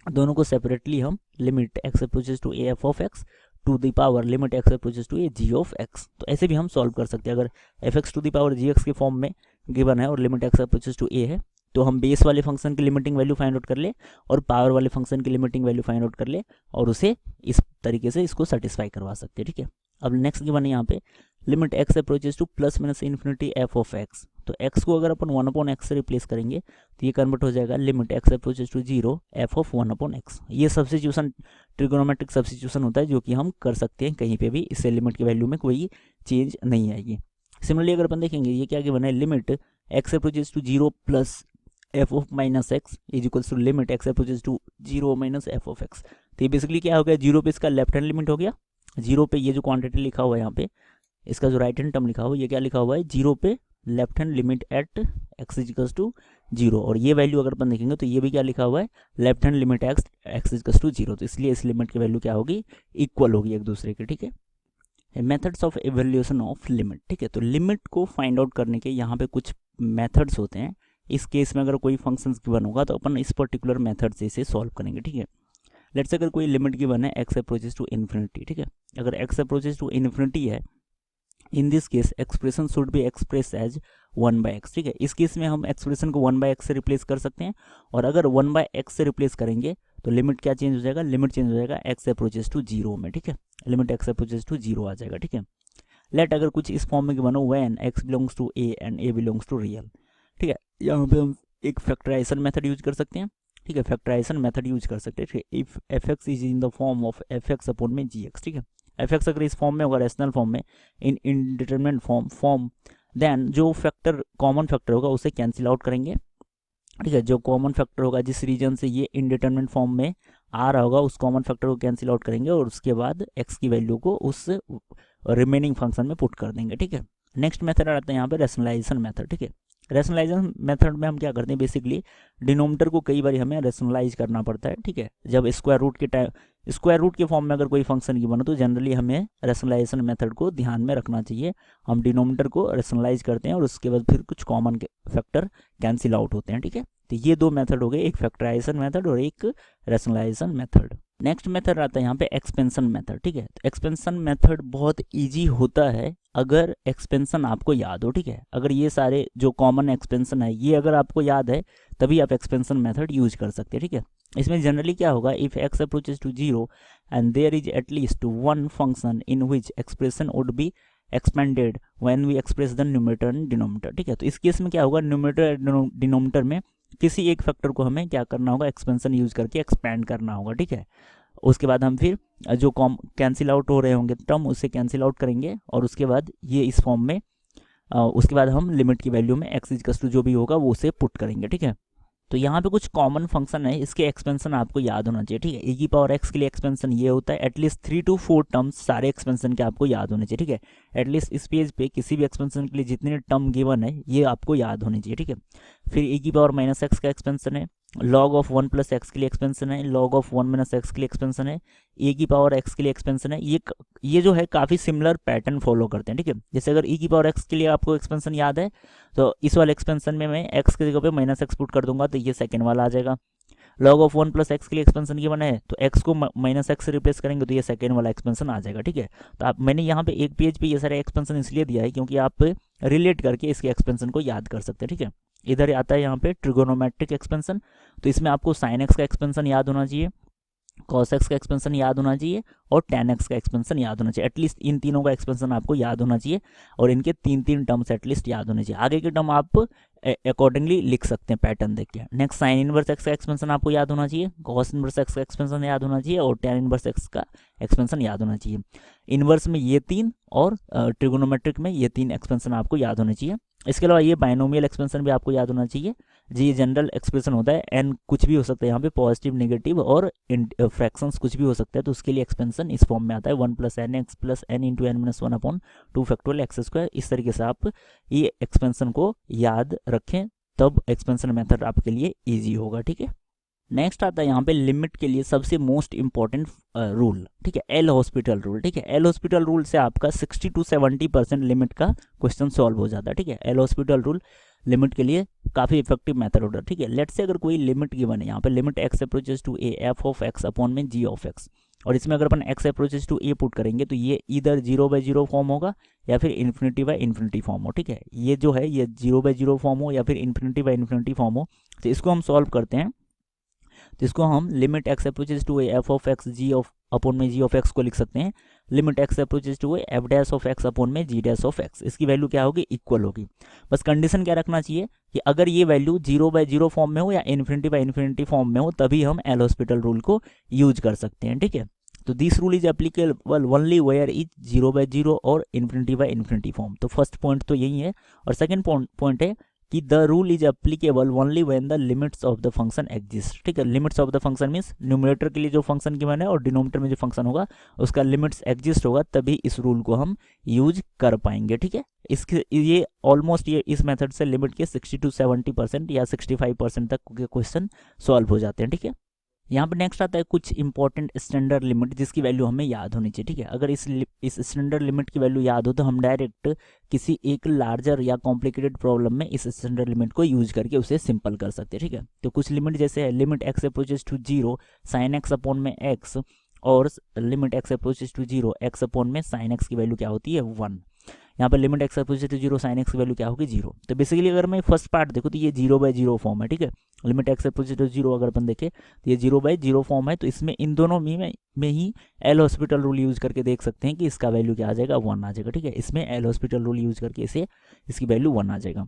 S2: दोनों को सेपरेटली हम limit x approaches to A F of x to the power limit x approaches to A ji of x, तो ऐसे भी हम सॉल्व कर सकते हैं। अगर f x to the power g x के फॉर्म में गिवन है और limit x approaches to a है, तो हम बेस वाले फंक्शन की लिमिटिंग वैल्यू फाइंड आउट कर ले और पावर वाले फंक्शन की लिमिटिंग वैल्यू फाइंड आउट कर ले और उसे इस तरीके से इसको सेटिस्फाई करवा सकते हैं, ठीक है। अब नेक्स्ट गिवन है यहाँ पे limit x approaches two plus minus infinity F of x, तो एक्स को अगर अपन 1/x से रिप्लेस करेंगे तो ये कन्वर्ट हो जाएगा limit x approaches to 0 f of 1/x। ये सब्स्टिट्यूशन ट्रिगोनोमेट्रिक सब्स्टिट्यूशन होता है जो कि हम कर सकते हैं कहीं पे भी, इससे लिमिट की वैल्यू में कोई चेंज नहीं आएगी। सिमिलरली अगर अपन देखेंगे ये क्या गिवन है, limit x approaches to 0 plus F of minus x is equals to limit x approaches to 0 minus F of x. तो ये बेसिकली क्या हो गया, 0 पे इसका लेफ्ट हैंड लिमिट हो गया, 0 पे ये जो क्वांटिटी लिखा हुआ है यहाँ पे इसका जो राइट हैंड टर्म लिखा हुआ है ये क्या लिखा हुआ है, 0 पे left hand limit at x equals to 0, और ये वैल्यू अगर अपन देखेंगे तो ये भी क्या लिखा हुआ है, left hand limit x equals to 0, तो इसलिए इस लिमिट की वैल्यू क्या होगी, इक्वल होगी एक दूसरे के, ठीक है। Methods of evaluation of limit, ठीक है, तो लिमिट को फाइंड आउट करने के यहाँ पे कुछ मेथड्स होते हैं। इस केस में अगर कोई फंक्शन गिवन होगा तो अपन इस पर्टिकुलर मेथड से इसे सॉल्व करेंगे, ठीक है। लेट्स से अगर कोई लिमिट गिवन है एक्स अप्रोचेस टू इन्फिनिटी, ठीक है, अगर एक्स अप्रोचेस टू इन्फिनिटी है, in this case expression should be express as 1/x, ठीक है। इस केस में हम एक्सप्रेशन को 1/x से रिप्लेस कर सकते हैं, और अगर 1/x से रिप्लेस करेंगे तो लिमिट क्या चेंज हो जाएगा, लिमिट चेंज हो जाएगा एक्स अप्रोचेस टू 0 में, ठीक है, लिमिट एक्स अप्रोचेस टू 0 आ जाएगा, ठीक है। लेट अगर कुछ इस फॉर्म में गिवन हो when x belongs to a and a belongs to real, ठीक है, यहाँ पे हम एक फैक्टराइजेशन मेथड यूज कर सकते हैं, ठीक है, फैक्टराइजेशन मेथड यूज कर सकते हैं, ठीक है। If f x is in the form of F x upon में जी एक्स, ठीक है, एफ एक्स अगर इस फॉर्म में होगा, रैशनल फॉर्म में, इन इनडिटरमिनेट फॉर्म देन जो फैक्टर कॉमन फैक्टर होगा उसे कैंसिल आउट करेंगे, ठीक है। जो कॉमन फैक्टर होगा जिस रीजन से ये इनडिटरमिनेट फॉर्म में आ रहा होगा उस कॉमन फैक्टर को कैंसिल आउट करेंगे और उसके बाद एक्स की वैल्यू को उस रिमेनिंग फंक्शन में पुट कर देंगे, ठीक है। नेक्स्ट मेथड आता है यहाँ पे रैशनलाइजेशन मेथड, ठीक है। रैशनलाइजेशन मेथड में हम क्या करते हैं, बेसिकली डिनोमिनेटर को कई बार हमें रैशनलाइज करना पड़ता है, ठीक है। जब स्क्वायर रूट के फॉर्म में अगर कोई फंक्शन की बनो तो जनरली हमें रैशनलाइजेशन मेथड को ध्यान में रखना चाहिए। हम डिनोमिनेटर को रैशनलाइज करते हैं और उसके बाद फिर कुछ कॉमन फैक्टर कैंसिल आउट होते हैं, ठीक है। तो ये दो मेथड हो गए, एक फैक्टराइजेशन मेथड और एक रैशनलाइजेशन मेथड। नेक्स्ट मेथड आता है यहाँ पे एक्सपेंशन मेथड, ठीक है। तो एक्सपेंशन मेथड बहुत इजी होता है अगर एक्सपेंशन आपको याद हो, ठीक है। अगर ये सारे जो कॉमन एक्सपेंशन है ये अगर आपको याद है तभी आप एक्सपेंशन मेथड यूज कर सकते हैं, ठीक है। इसमें जनरली क्या होगा, if x approaches to 0 and there is at least one function in which expression would be expanded when we express the numerator and denominator, ठीक है। तो इस केस में क्या होगा, न्यूमरेटर डिनोमिनेटर में किसी एक फैक्टर को हमें क्या करना होगा, एक्सपेंशन यूज करके एक्सपैंड करना होगा, ठीक है। उसके बाद हम फिर जो कैंसिल आउट हो रहे होंगे टर्म उसे कैंसिल आउट करेंगे और उसके बाद ये इस फॉर्म में उसके बाद हम लिमिट की वैल्यू में एक्स इक्वल्स टू जो भी होगा वो उसे पुट करेंगे, ठीक है। तो यहाँ पे कुछ कॉमन फंक्शन है, इसके एक्सपेंशन आपको याद होना चाहिए, ठीक है। e की पावर x के लिए एक्सपेंशन ये होता है, एटलीस्ट 3 to 4 टर्म्स सारे एक्सपेंशन के आपको याद होने चाहिए, ठीक है। एटलीस्ट इस पेज पे किसी भी एक्सपेंशन के लिए जितने टर्म गिवन है ये आपको याद होने चाहिए, ठीक है। फिर e की पावर माइनस एक्स का एक्सपेंशन है, log ऑफ 1 प्लस एक्स के लिए एक्सपेंशन है, log ऑफ 1 माइनस एक्स के लिए एक्सपेंशन है, e की पावर x के लिए एक्सपेंशन है। ये जो है काफ़ी सिमिलर पैटर्न फॉलो करते हैं, ठीक है। जैसे अगर e की पावर x के लिए आपको एक्सपेंशन याद है तो इस वाले एक्सपेंशन में मैं x की जगह पे माइनस एक्स पुट कर दूंगा तो ये सेकेंड वाला आ जाएगा। log ऑफ 1 प्लस एक्स के लिए एक्सपेंशन की बना है तो x को माइनस एक्स से रिप्लेस करेंगे तो ये सेकेंड वाला एक्सपेंशन आ जाएगा, ठीक है। तो आप मैंने यहाँ पे एक पेज पे ये सारे एक्सपेंशन इसलिए दिया है क्योंकि आप रिलेट करके इसके एक्सपेंशन को याद कर सकते हैं, ठीक है। इधर आता है यहाँ पे ट्रिगोनोमेट्रिक एक्सपेंशन, तो इसमें आपको साइन एक्स का एक्सपेंशन याद होना चाहिए, कॉस एक्स का एक्सपेंशन याद होना चाहिए और टेन एक्स का एक्सपेंशन याद होना चाहिए। एटलीस्ट इन तीनों का एक्सपेंशन आपको याद होना चाहिए और इनके तीन टर्म्स एटलीस्ट याद होने चाहिए। आगे के टर्म आप अकॉर्डिंगली लिख सकते हैं पैटर्न देख के। नेक्स्ट साइन इनवर्स एक्स का एक्सपेंशन आपको याद होना चाहिए, कॉस इनवर्स एक्स का एक्सपेंशन याद होना चाहिए और टेन इनवर्स एक्स का एक्सपेंशन याद होना चाहिए। इनवर्स में ये 3 और ट्रिगोनोमेट्रिक में ये 3 एक्सपेंशन आपको याद होने चाहिए। इसके अलावा ये बाइनोमियल एक्सपेंशन भी आपको याद होना चाहिए जी। ये जनरल एक्सप्रेशन होता है, एन कुछ भी हो सकता है यहाँ पे, पॉजिटिव नेगेटिव और फ्रैक्शंस कुछ भी हो सकता है, तो उसके लिए एक्सपेंशन इस फॉर्म में आता है 1 plus n x plus n into n minus 1 upon 2 factorial x square. इस तरीके से आप ये एक्सपेंशन को याद रखें तब एक्सपेंशन मेथड आपके लिए ईजी होगा, ठीक है। नेक्स्ट आता है यहाँ पे लिमिट के लिए सबसे मोस्ट इंपॉर्टेंट रूल, ठीक है, एल हॉस्पिटल रूल। ठीक है, एल हॉस्पिटल रूल से आपका 60 to 70% लिमिट का क्वेश्चन सॉल्व हो जाता है। ठीक है, एल हॉस्पिटल रूल लिमिट के लिए काफ़ी इफेक्टिव मेथड होता है। ठीक है, लेट्स से अगर कोई लिमिट गिवन है यहाँ पे, limit x approaches to A F of x upon में जी ऑफ एक्स, और इसमें अगर अपन X approaches to A put करेंगे तो ये इधर 0/0 फॉर्म होगा या फिर इन्फिनिटी/इन्फिनिटी फॉर्म हो। ठीक है, ये जो है ये 0/0 फॉर्म हो या फिर इन्फिनिटी/इन्फिनिटी फॉर्म हो। तो इसको हम सॉल्व करते हैं, तो इसको हम limit x approaches to A F of x g of upon में जी ऑफ एक्स को लिख सकते हैं limit x approaches to A f dash of x upon में जी डैश ऑफ एक्स। इसकी वैल्यू क्या होगी, इक्वल होगी। बस कंडीशन क्या रखना चाहिए कि अगर ये वैल्यू 0/0 फॉर्म में हो या इन्फिनिटी/इन्फिनिटी फॉर्म में हो तभी हम एल हॉस्पिटल रूल को यूज कर सकते हैं। ठीक है, तो this rule is applicable only where is 0/0 और इन्फिनिटी/इन्फिनिटी फॉर्म। तो फर्स्ट पॉइंट तो यही है, और सेकंड पॉइंट है कि the rule is applicable only when the limits of the function exist. ठीक है, limits of the function means numerator के लिए जो फंक्शन गिवन है और डिनोमिनेटर में जो फंक्शन होगा उसका लिमिट्स एग्जिस्ट होगा, तभी इस रूल को हम यूज कर पाएंगे। ठीक है, इसके ये ऑलमोस्ट ये इस मेथड से लिमिट के 60 to 70% या 65% तक के क्वेश्चन सॉल्व हो जाते हैं। ठीक है, यहाँ पर नेक्स्ट आता है कुछ इंपॉर्टेंट स्टैंडर्ड लिमिट जिसकी वैल्यू हमें याद होनी चाहिए। ठीक है, अगर इस स्टैंडर्ड लिमिट की वैल्यू याद हो तो हम डायरेक्ट किसी एक लार्जर या कॉम्प्लिकेटेड प्रॉब्लम में इस स्टैंडर्ड लिमिट को यूज करके उसे सिंपल कर सकते हैं। ठीक है, तो कुछ लिमिट जैसे है limit x approaches to 0 sine x upon में एक्स, और limit x approaches to 0 x upon में साइन एक्स की वैल्यू क्या होती है 1। यहाँ पर limit x approaches to 0 sine x की वैल्यू क्या होगी 0। तो बेसिकली अगर मैं फर्स्ट पार्ट देखो तो ये 0/0 फॉर्म है। ठीक है, लिमिट एक्स अप्रोचेस टू 0 अगर अपन देखें तो ये 0/0 फॉर्म है, तो इसमें इन दोनों में ही एल हॉस्पिटल रूल यूज करके देख सकते हैं कि इसका वैल्यू क्या आ जाएगा 1 आ जाएगा। ठीक है, इसमें एल हॉस्पिटल रूल यूज करके इसकी वैल्यू 1 आ जाएगा।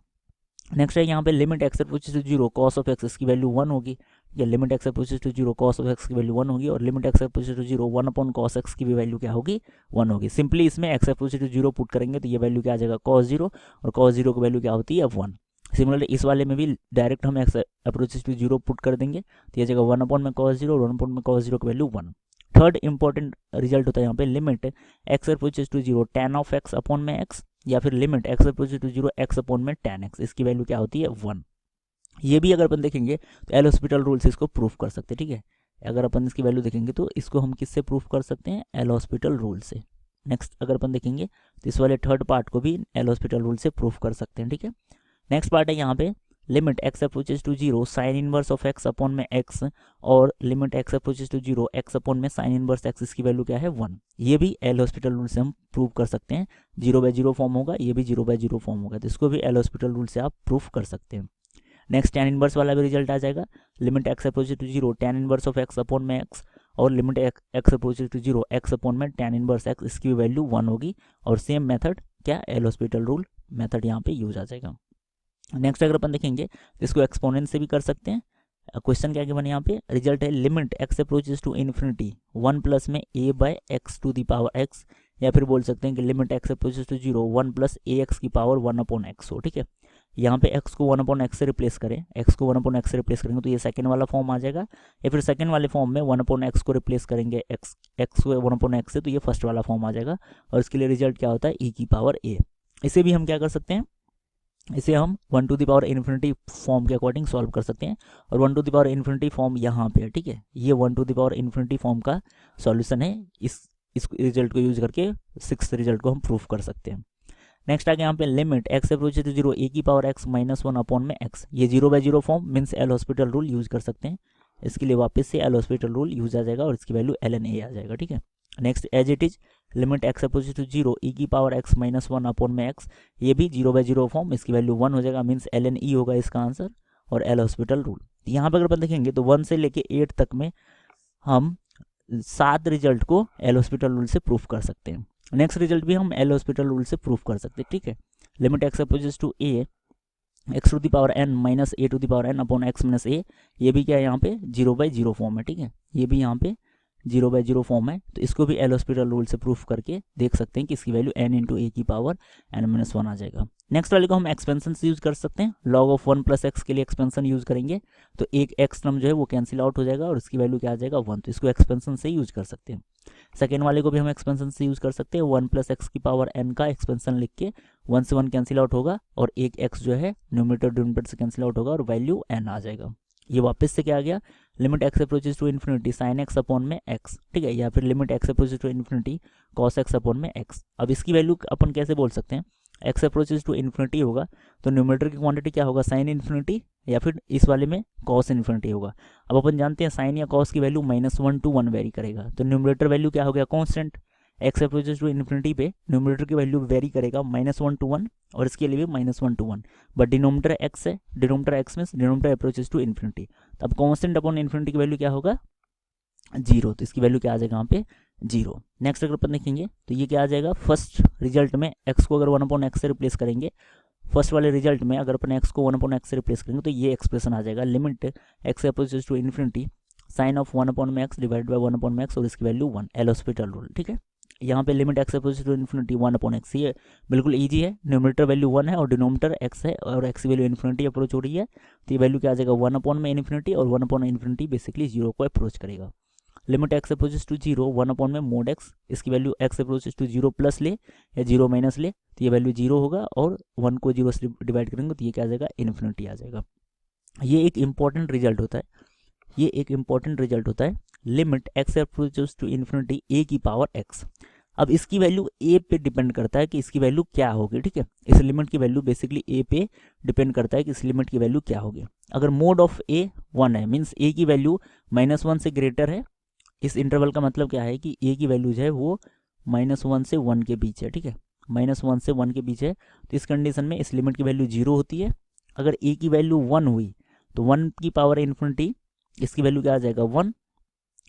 S2: नेक्स्ट है यहाँ पे limit x approaches to 0 cos of x, इसकी वैल्यू 1 होगी। या limit x approaches to 0 cos of x की वैल्यू 1 होगी, और limit x approaches to 0 1 upon cos x की भी वैल्यू क्या होगी 1 होगी। सिंपली इसमें एक्स अप्रोचेस टू 0 पुट करेंगे तो ये वैल्यू क्या आ जाएगा कॉस 0, और कॉस 0 की वैल्यू क्या होती है 1। सिमिलरली इस वाले में भी डायरेक्ट हम एक्स अप्रोचेस टू 0 पुट कर देंगे तो ये जगह 1 अपॉन में कॉस 0 और 1 अपॉन में कॉस 0 की वैल्यू 1। थर्ड इंपॉर्टेंट रिजल्ट होता है यहाँ पे limit x approaches to 0 tan of x upon में एक्स, या फिर limit x approaches to 0 x upon में tan x, इसकी वैल्यू क्या होती है 1। ये भी अगर अपन देखेंगे तो एल हॉस्पिटल रूल से इसको प्रूफ कर सकते हैं। ठीक है, अगर अपन इसकी वैल्यू देखेंगे तो इसको हम किससे प्रूफ कर सकते हैं, एल हॉस्पिटल रूल से। नेक्स्ट अगर अपन देखेंगे तो इस वाले थर्ड पार्ट को भी एल हॉस्पिटल रूल से प्रूफ कर सकते हैं। ठीक है, नेक्स्ट पार्ट है यहाँ पे limit x approaches to 0 sine inverse of x upon में एक्स, और limit x approaches to 0 x upon में साइन इनवर्स एक्स, इसकी वैल्यू क्या है 1। ये भी एल हॉस्पिटल रूल से हम प्रूव कर सकते हैं। 0/0 फॉर्म होगा, ये भी 0/0 फॉर्म होगा, तो इसको भी एल हॉस्पिटल रूल से आप प्रूफ कर सकते हैं। नेक्स्ट tan इनवर्स वाला भी रिजल्ट आ जाएगा limit x approaches to 0 tan inverse of x upon में एक्स, और limit x approaches to 0 x upon में tan इनवर्स एक्स, इसकी भी वैल्यू 1 होगी, और सेम मेथड क्या एल हॉस्पिटल रूल मेथड यहाँ पे यूज आ जाएगा। नेक्स्ट अगर अपन देखेंगे तो इसको एक्सपोनेंट से भी कर सकते हैं। क्वेश्चन क्या गिवन यहाँ पे रिजल्ट है limit x approaches to infinity 1 plus में a/x to the power x, या फिर बोल सकते हैं कि limit x approaches to 0 1 plus ax की पावर 1 अपॉन x हो। ठीक है, यहाँ पे x को 1 अपॉन x से रिप्लेस करें, x को 1 अपॉन x से रिप्लेस करेंगे तो ये सेकंड वाला फॉर्म आ जाएगा, या फिर सेकंड वाले फॉर्म में 1 अपॉन x को रिप्लेस करेंगे x को 1 अपॉन x से, तो ये फर्स्ट वाला फॉर्म आ जाएगा, और इसके लिए रिजल्ट क्या होता है e की पावर a। इसे भी हम क्या कर सकते हैं, इसे हम 1 to the power infinity form के अकॉर्डिंग सॉल्व कर सकते हैं, और 1 to the power infinity form यहाँ पे है। ठीक है, ये 1 to the power infinity form का सॉल्यूशन है, इस रिजल्ट को यूज करके 6th रिजल्ट को हम प्रूफ कर सकते हैं। नेक्स्ट आ गया यहाँ पे limit x approaches to 0 a की पावर x माइनस 1 अपॉन में x, ये 0/0 form means L hospital rule use कर सकते हैं। इसके लिए वापस से एल हॉस्पिटल रूल यूज आ जाएगा, और इसकी वैल्यू ln a आ जाएगा। ठीक है, next as it is limit x approaches to 0 e की पावर x माइनस 1 अपॉन में x, ये भी 0/0 फॉर्म, इसकी वैल्यू 1 हो जाएगा, मीन्स ln e होगा इसका आंसर, और एल हॉस्पिटल रूल। यहाँ पर अगर अपन देखेंगे तो 1 से लेके 8 तक में हम 7 रिजल्ट को एल हॉस्पिटल रूल से प्रूफ कर सकते हैं। नेक्स्ट रिजल्ट भी हम एल हॉस्पिटल रूल से प्रूफ कर सकते हैं। ठीक है, limit x approaches to a x to the power n minus a to the power n upon x minus a, ये भी क्या है यहाँ पे 0/0 फॉर्म है। ठीक है, ये भी यहाँ पे 0/0 फॉर्म है, तो इसको भी एल हॉस्पिटल रूल से प्रूफ करके देख सकते हैं कि इसकी वैल्यू n इंटू a की पावर n-1 आ जाएगा। नेक्स्ट वाले को हम एक्सपेंशन से यूज कर सकते हैं, log ऑफ 1 प्लस एक्स के लिए एक्सपेंशन यूज करेंगे तो एक x टर्म जो है वो कैंसिल आउट हो जाएगा, और इसकी वैल्यू क्या आ जाएगा 1, तो इसको एक्सपेंशन से यूज कर सकते हैं। सेकेंड वाले को भी हम एक्सपेंशन से यूज कर सकते हैं, 1 प्लस एक्स की पावर n का एक्सपेंशन लिख के 1 से 1 कैंसिल आउट होगा, और एक x जो है न्यूमरेटर डिनोमिनेटर से कैंसिल आउट होगा, और वैल्यू n आ जाएगा। ये वापस से क्या आ गया, limit x approaches to infinity sine x upon में एक्स, ठीक है, या फिर limit x approaches to infinity cos x upon में एक्स। अब इसकी वैल्यू अपन कैसे बोल सकते हैं, एक्स अप्रोचेज टू इन्फिनिटी होगा तो न्यूमरेटर की क्वांटिटी क्या होगा, साइन इन्फिनिटी, या फिर इस वाले में कॉस इन्फिनिटी होगा। अब अपन जानते हैं साइन या कॉस की वैल्यू -1 to 1 वेरी करेगा, तो न्यूमरेटर वैल्यू क्या हो गया, constant. X approaches to infinity पे न्यूमरेटर की वैल्यू वेरी करेगा -1 to 1, और इसके लिए भी -1 to 1, बट डिनोमिनेटर एक्स है, denominator x means denominator approaches to infinity, तब कॉन्स्टेंट अपॉन इन्फिनिटी की वैल्यू क्या होगा, 0, तो इसकी वैल्यू क्या आ जाएगा यहाँ पे 0। नेक्स्ट अगर अपन देखेंगे तो ये क्या आ जाएगा, फर्स्ट रिजल्ट में x को अगर 1/x से रिप्लेस करेंगे, फर्स्ट वाले रिजल्ट में अगर अपन x को 1/x से रिप्लेस करेंगे तो ये एक्सप्रेशन आ जाएगा, limit x approaches to infinity sine of 1/x divide by 1/x, और इसकी वैल्यू 1, एल हॉस्पिटल रूल, ठीक है। यहाँ पे limit x approaches to infinity 1/x, ये बिल्कुल ईजी है, न्यूमरेटर वैल्यू 1 है और डिनोमिनेटर x है, और x की वैल्यू इन्फिनिटी अप्रोच हो रही है, तो ये वैल्यू क्या आ जाएगा 1/इन्फिनिटी, और 1/इन्फिनिटी बेसिकली 0 को अप्रोच करेगा। Limit x approaches to 0 1/mod x, इसकी value x approaches to 0 plus ले या 0 माइनस ले तो ये वैल्यू 0 होगा, और 1 को 0 से डिवाइड करेंगे तो ये क्या आ जाएगा, इन्फिनिटी आ जाएगा। ये एक इंपॉर्टेंट रिजल्ट होता है, ये एक इंपॉर्टेंट रिजल्ट होता है, limit x approaches to infinity a की पावर x। अब इसकी वैल्यू a पे डिपेंड करता है कि इसकी वैल्यू क्या होगी, ठीक है, इस लिमिट की वैल्यू बेसिकली a पे डिपेंड करता है कि इस लिमिट की वैल्यू क्या होगी। अगर मोड ऑफ a 1 है, मीन्स a की वैल्यू -1 से ग्रेटर है, इस इंटरवल का मतलब क्या है कि a की वैल्यू जो है वो -1 से 1 के बीच है, ठीक है, -1 से 1 के बीच है, तो इस कंडीशन में इस लिमिट की वैल्यू 0 होती है। अगर a की वैल्यू 1 हुई तो 1 की पावर इन्फिनिटी, इसकी वैल्यू क्या आ जाएगा 1।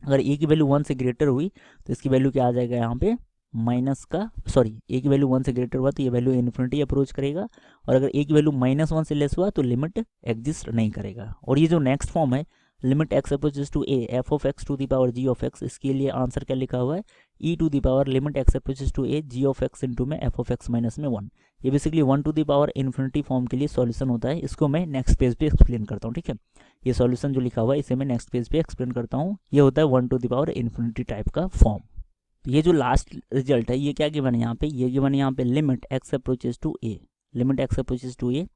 S2: अगर a की वैल्यू 1 से ग्रेटर हुई तो इसकी वैल्यू क्या आ जाएगा यहाँ पे a की वैल्यू 1 से ग्रेटर हुआ तो ये वैल्यू इन्फिनिटी अप्रोच करेगा, और अगर a की वैल्यू -1 से लेस हुआ तो लिमिट एग्जिस्ट नहीं करेगा। और ये जो नेक्स्ट फॉर्म है, limit x approaches to a f of x to the power g of x, इसके लिए आंसर क्या लिखा हुआ है, e to the power limit x approaches to a g of x into में f of x माइनस में 1। ये basically 1 to the power infinity form के लिए सॉल्यूशन होता है, इसको मैं नेक्स्ट पेज पे एक्सप्लेन करता हूँ, ठीक है, ये सॉल्यूशन जो लिखा हुआ है इसे मैं नेक्स्ट पेज पे एक्सप्लेन करता हूँ। ये होता है 1 to the power infinity type का फॉर्म। ये जो लास्ट रिजल्ट है ये क्या गिवन है यहाँ पे, ये गिवन है यहाँ पे limit x approaches to a, limit x approaches to a,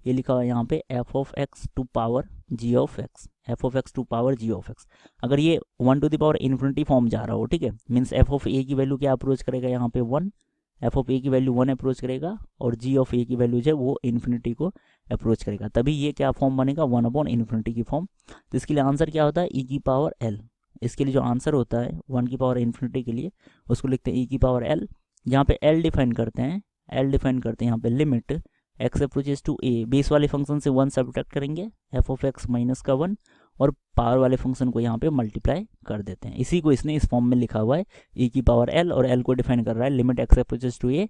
S2: ये लिखा हुआ है यहाँ पे f of x to power g of x, f of x to power g of x। अगर ये 1 to the power infinity form जा रहा हो, ठीक है, मीन्स f of a की वैल्यू क्या अप्रोच करेगा यहाँ पे 1, f of a की वैल्यू 1 अप्रोच करेगा, और g of a की वैल्यू जो है वो इन्फिनिटी को अप्रोच करेगा, तभी ये क्या फॉर्म बनेगा 1/इन्फिनिटी की फॉर्म। तो इसके लिए आंसर क्या होता है e की पावर l, इसके लिए जो आंसर होता है 1 की पावर इन्फिनिटी के लिए उसको लिखते हैं e की पावर l। यहाँ पे l डिफाइन करते हैं, यहाँ पे limit x approaches to a, base वाले फंक्शन से 1 सब्ट्रैक्ट करेंगे, f of x माइनस का 1, और पावर वाले फंक्शन को यहाँ पे मल्टीप्लाई कर देते हैं, इसी को इसने इस फॉर्म में लिखा हुआ है e की पावर l, और l को डिफाइन कर रहा है limit x approaches to a,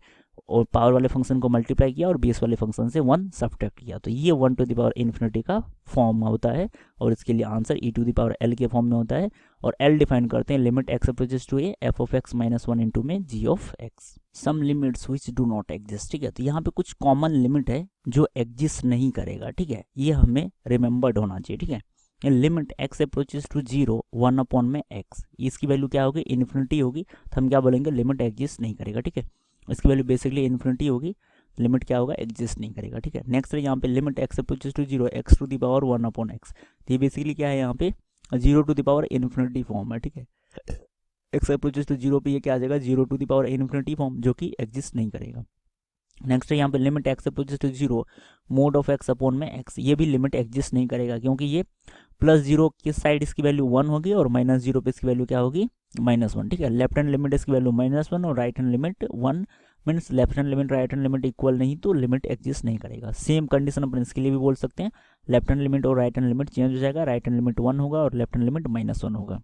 S2: और पावर वाले फंक्शन को मल्टीप्लाई किया और बेस वाले फंक्शन से 1 सब्ट्रैक्ट किया, तो ये 1 टू द पावर इन्फिनिटी का फॉर्म होता है, और इसके लिए answer e to the power l के फॉर्म में होता है। और l डिफाइन करते हैं limit x approaches to a f of x minus 1 into में g of x, some limits which do not exist, ठीक है, तो यहाँ पे कुछ कॉमन लिमिट है जो एग्जिस्ट नहीं करेगा, ठीक है, ये हमें रिमेंबर्ड होना चाहिए, ठीक है। Limit x approaches to 0 1/x, इसकी वैल्यू क्या होगी, इन्फिनिटी होगी, तो हम क्या बोलेंगे, लिमिट एग्जिस्ट नहीं करेगा, ठीक है, इसकी वैल्यू बेसिकली इन्फिनिटी होगी, लिमिट क्या होगा, एग्जिस्ट नहीं करेगा, ठीक है। नेक्स्ट है यहाँ पे limit x approaches to 0 x to the power 1/x, तो ये बेसिकली क्या है यहाँ पे 0 to the power infinity form है, ठीक है, एक्स अप्रोचेज टू 0 पे ये क्या आ जाएगा 0 to the power infinity form, जो कि एग्जिस्ट नहीं करेगा। नेक्स्ट है यहाँ पे limit x approaches to 0 mod of x upon में x, ये भी लिमिट एग्जिस्ट नहीं करेगा, क्योंकि ये +0 किस साइड इसकी वैल्यू 1 होगी और -0 पे इसकी वैल्यू क्या होगी -1, ठीक है। लेफ्ट हैंड लिमिट इसकी वैल्यू -1 और right hand limit 1, means left hand limit right hand limit equal नहीं तो लिमिट एग्जिस्ट नहीं करेगा। सेम कंडीशन अपन इसके लिए भी बोल सकते हैं, लेफ्ट हैंड लिमिट और राइट हैंड लिमिट चेंज हो जाएगा, राइट हैंड लिमिट 1 होगा और लेफ्ट हैंड लिमिट -1 होगा।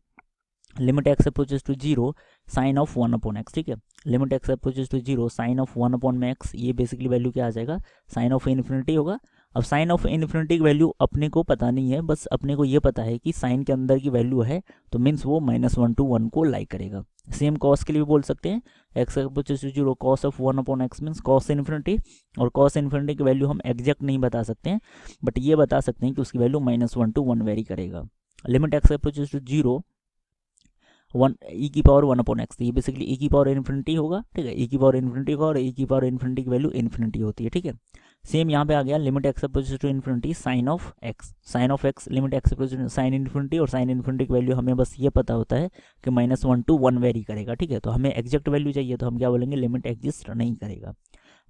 S2: Limit x approaches to 0 sine of 1/x, ठीक है, limit x approaches to 0 sine of 1/x, ये बेसिकली वैल्यू क्या आ जाएगा, साइन ऑफ इन्फिनिटी होगा। अब साइन ऑफ इन्फिनिटी की वैल्यू अपने को पता नहीं है, बस अपने को ये पता है कि साइन के अंदर की वैल्यू है, तो मीन्स वो -1 to 1 को लाइक करेगा। सेम कॉस के लिए भी बोल सकते हैं, x approaches to 0 cos of 1/x means cos infinity, और कॉस इन्फिनिटी की वैल्यू हम एग्जैक्ट नहीं बता सकते हैं, बट ये बता सकते हैं कि उसकी वैल्यू -1 to 1 वेरी करेगा। Limit x approaches to 0 1 e की पावर 1/x, ये बेसिकली e की पावर इन्फिनिटी होगा, ठीक है, e की पावर इन्फिनिटी होगा, और e की पावर इन्फिनिटी की वैल्यू इन्फिनिटी होती है, ठीक है। सेम यहाँ पे आ गया limit x approaches to infinity sine of x limit x approaches sine infinity, और साइन इन्फिनिटी की वैल्यू हमें बस ये पता होता है कि -1 to 1 वेरी करेगा, ठीक है। तो हमें एग्जैक्ट वैल्यू चाहिए तो हम क्या बोलेंगे, लिमिट एग्जिस्ट नहीं करेगा।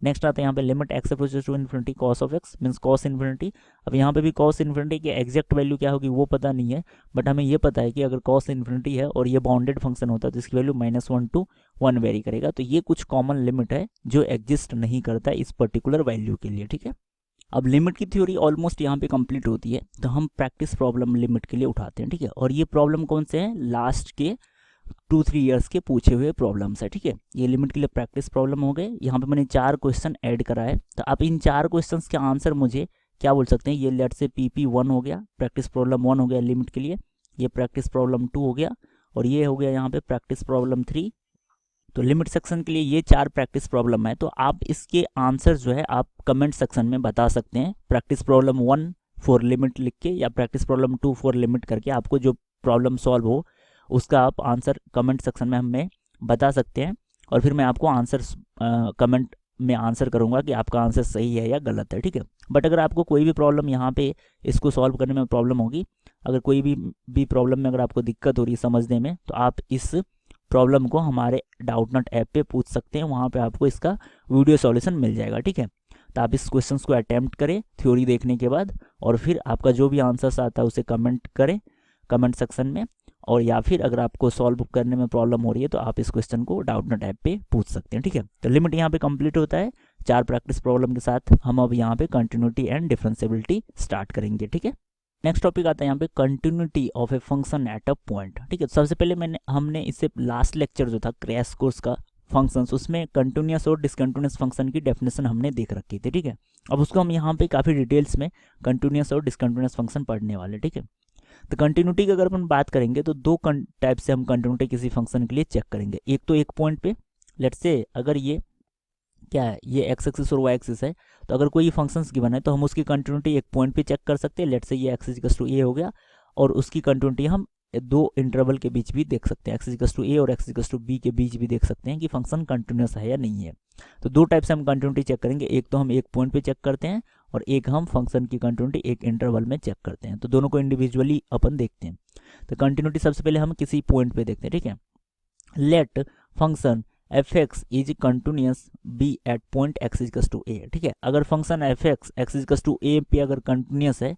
S2: नेक्स्ट आता है यहाँ पे limit x approaches to infinity cos of x means cos infinity. अब यहाँ पे भी कॉस इन्फिनिटी की एग्जैक्ट वैल्यू क्या होगी वो पता नहीं है, बट हमें ये पता है कि अगर कॉस इन्फिनिटी है और ये बाउंडेड फंक्शन होता है तो इसकी वैल्यू -1 to 1 वेरी करेगा। तो ये कुछ कॉमन लिमिट है जो एग्जिस्ट नहीं करता है इस पर्टिकुलर वैल्यू के लिए, ठीक है। अब लिमिट की थ्योरी ऑलमोस्ट यहाँ पे कंप्लीट होती है, तो हम प्रैक्टिस प्रॉब्लम लिमिट के लिए उठाते हैं, ठीक है। और ये प्रॉब्लम कौन से हैं, लास्ट के 2-3 ईयर्स के पूछे हुए प्रॉब्लम्स है, ठीक है। ये लिमिट के लिए प्रैक्टिस प्रॉब्लम हो गए। यहाँ पे मैंने 4 क्वेश्चन ऐड करा है, तो आप इन 4 क्वेश्चंस के आंसर मुझे क्या बोल सकते हैं, ये लेट से PP1 हो गया, प्रैक्टिस प्रॉब्लम 1 हो गया लिमिट के लिए, ये प्रैक्टिस प्रॉब्लम 2 हो गया, और ये हो गया यहाँ पे प्रैक्टिस प्रॉब्लम 3। तो लिमिट सेक्शन के लिए ये 4 प्रैक्टिस प्रॉब्लम है। तो आप इसके आंसर जो है आप कमेंट सेक्शन में बता सकते हैं, प्रैक्टिस प्रॉब्लम 1 फॉर लिमिट लिख के या प्रैक्टिस प्रॉब्लम 2 फॉर लिमिट करके, आपको जो प्रॉब्लम सॉल्व हो उसका आप आंसर कमेंट सेक्शन में हमें बता सकते हैं, और फिर मैं आपको आंसर कमेंट में आंसर करूंगा कि आपका आंसर सही है या गलत है, ठीक है। बट अगर आपको कोई भी प्रॉब्लम यहाँ पे इसको सॉल्व करने में प्रॉब्लम होगी, अगर कोई भी प्रॉब्लम में अगर आपको दिक्कत हो रही है समझने में, तो आप इस प्रॉब्लम को हमारे डाउटनट ऐप पे पूछ सकते हैं, वहाँ पे आपको इसका वीडियो सॉल्यूशन मिल जाएगा, ठीक है। तो आप इस क्वेश्चन को अटैम्प्ट करें थ्योरी देखने के बाद, और फिर आपका जो भी आंसर्स आता है उसे कमेंट करें कमेंट सेक्शन में, और या फिर अगर आपको सॉल्व करने में प्रॉब्लम हो रही है तो आप इस क्वेश्चन को डाउटनट ऐप पे पूछ सकते हैं, ठीक है। तो लिमिट यहाँ पे कंप्लीट होता है 4 प्रैक्टिस प्रॉब्लम के साथ। हम अब यहाँ पे कंटिन्यूटी एंड डिफरेंशिएबिलिटी स्टार्ट करेंगे, ठीक है। नेक्स्ट टॉपिक आता है यहाँ पे continuity of a function at a point, ठीक है। सबसे पहले हमने इससे लास्ट लेक्चर जो था क्रैश कोर्स का फंक्शंस, उसमें कंटिन्यूस और डिसकंटिन्यूस फंक्शन की डेफिनेशन हमने देख रखी थी, ठीक है। अब उसको हम यहाँ पे काफ़ी डिटेल्स में कंटिन्यूस और डिसकंटिन्यूस फंक्शन पढ़ने वाले, ठीक है। तो कंटिन्यूटी की अगर अपन बात करेंगे तो 2 टाइप से हम कंटिन्यूटी किसी फंक्शन के लिए चेक करेंगे। एक तो एक पॉइंट पे, लेट्स से अगर ये क्या है, ये एक्स एक्सिस और वाई एक्सिस है, तो अगर कोई फंक्शंस गिवन है तो हम उसकी कंटिन्यूटी एक पॉइंट पे चेक कर सकते हैं। लेट्स से ये एक्स इक्वल्स टू ए हो गया, और उसकी कंटिन्यूटी हम 2 इंटरवल के बीच भी देख सकते हैं, एक्स इक्वल्स टू ए और एक्स इक्वल्स टू बी के बीच भी देख सकते हैं कि फंक्शन कंटिन्यूस है या नहीं है। तो 2 टाइप से हम कंटिन्यूटी चेक करेंगे, एक तो हम एक पॉइंट पे चेक करते हैं, और एक हम फंक्शन की कंटिन्यूटी एक इंटरवल में चेक करते हैं। तो दोनों को इंडिविजुअली अपन देखते हैं। तो कंटिन्यूटी सबसे पहले हम किसी पॉइंट पे देखते हैं, ठीक है। Let function F x is continuous be at point X equals to A, ठीक है। अगर function F X X equals to ए पे अगर कंटिन्यूस है,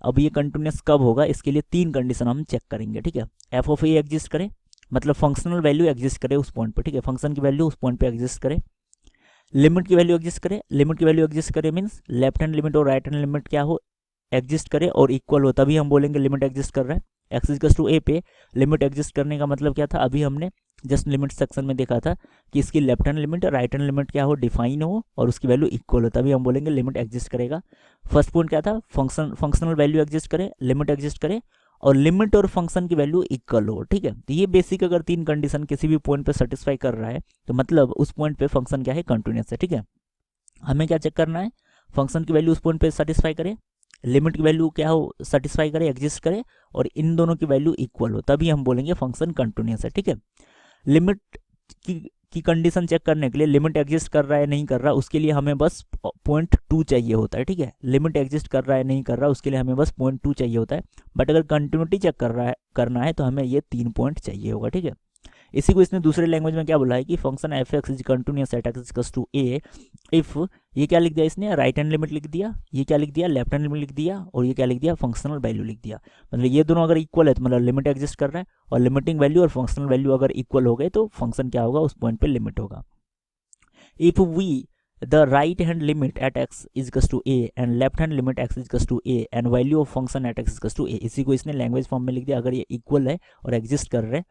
S2: अब ये कंटिन्यूस कब होगा, इसके लिए 3 कंडीशन हम चेक करेंगे, ठीक है। एफ ऑफ ए एग्जिस्ट करे, मतलब फंक्शनल वैल्यू एग्जिस्ट करे उस पॉइंट पे, ठीक है। फंक्शन की वैल्यू उस पॉइंट पे एग्जिस्ट करे, लिमिट की वैल्यू एग्जिस्ट करे। लिमिट की वैल्यू एग्जिस्ट करे मीन्स लेफ्ट हैंड लिमिट और राइट हैंड लिमिट क्या हो, एग्जिस्ट करे और इक्वल हो, तभी हम बोलेंगे लिमिट एग्जिस्ट कर रहा है। एक्स इक्वल्स टू ए पे लिमिट एग्जिस्ट करने का मतलब क्या था, अभी हमने जस्ट लिमिट सेक्शन में देखा था कि इसकी लेफ्ट हैंड लिमिट और राइट हैंड लिमिट क्या हो, डिफाइन हो और उसकी वैल्यू इक्वल हो, तभी हम बोलेंगे लिमिट एग्जिस्ट करेगा। फर्स्ट पॉइंट क्या था, फंक्शनल वैल्यू एग्जिस्ट करे, लिमिट एग्जिस्ट करे और लिमिट और फंक्शन की वैल्यू इक्वल हो, ठीक है। तो ये बेसिक अगर 3 कंडीशन किसी भी पॉइंट पे सेटिस्फाई कर रहा है तो मतलब उस पॉइंट पे फंक्शन क्या है, कंटिन्यूस है, ठीक है। हमें क्या चेक करना है, फंक्शन की वैल्यू उस पॉइंट पे सेटिस्फाई करे, लिमिट की वैल्यू क्या हो, सेटिस्फाई करे, एग्जिस्ट करे और इन दोनों की वैल्यू इक्वल हो, तभी हम बोलेंगे फंक्शन कंटिन्यूस है, ठीक है। लिमिट की कंडीशन चेक करने के लिए लिमिट एग्जिस्ट कर रहा है नहीं कर रहा, उसके लिए हमें बस 0.2 चाहिए होता है, ठीक है। लिमिट एग्जिस्ट कर रहा है नहीं कर रहा, उसके लिए हमें बस 0.2 चाहिए होता है। बट अगर कंटिन्यूटी चेक करना है तो हमें ये 3 पॉइंट चाहिए होगा, ठीक है। इसी को इसने दूसरे लैंग्वेज में क्या बोला है कि function F x is continuous at x equals to A if, ये क्या लिख दिया इसने, राइट हैंड लिमिट लिख दिया, ये क्या लिख दिया, लेफ्ट हैंड लिमिट लिख दिया और ये क्या लिख दिया, फंक्शनल वैल्यू लिख दिया। मतलब ये दोनों अगर इक्वल है तो मतलब लिमिट एग्जिस्ट कर रहा है, और लिमिटिंग वैल्यू और फंक्शनल वैल्यू अगर इक्वल हो गए तो फंक्शन क्या होगा, उस पॉइंट पे लिमिट होगा। If we the right hand limit at x is equals to a and left hand limit x is equals to a and value of function at x is equals to a, इसी को इसने language form में लिख दिया। अगर ये equal है और एग्जिस्ट कर रहे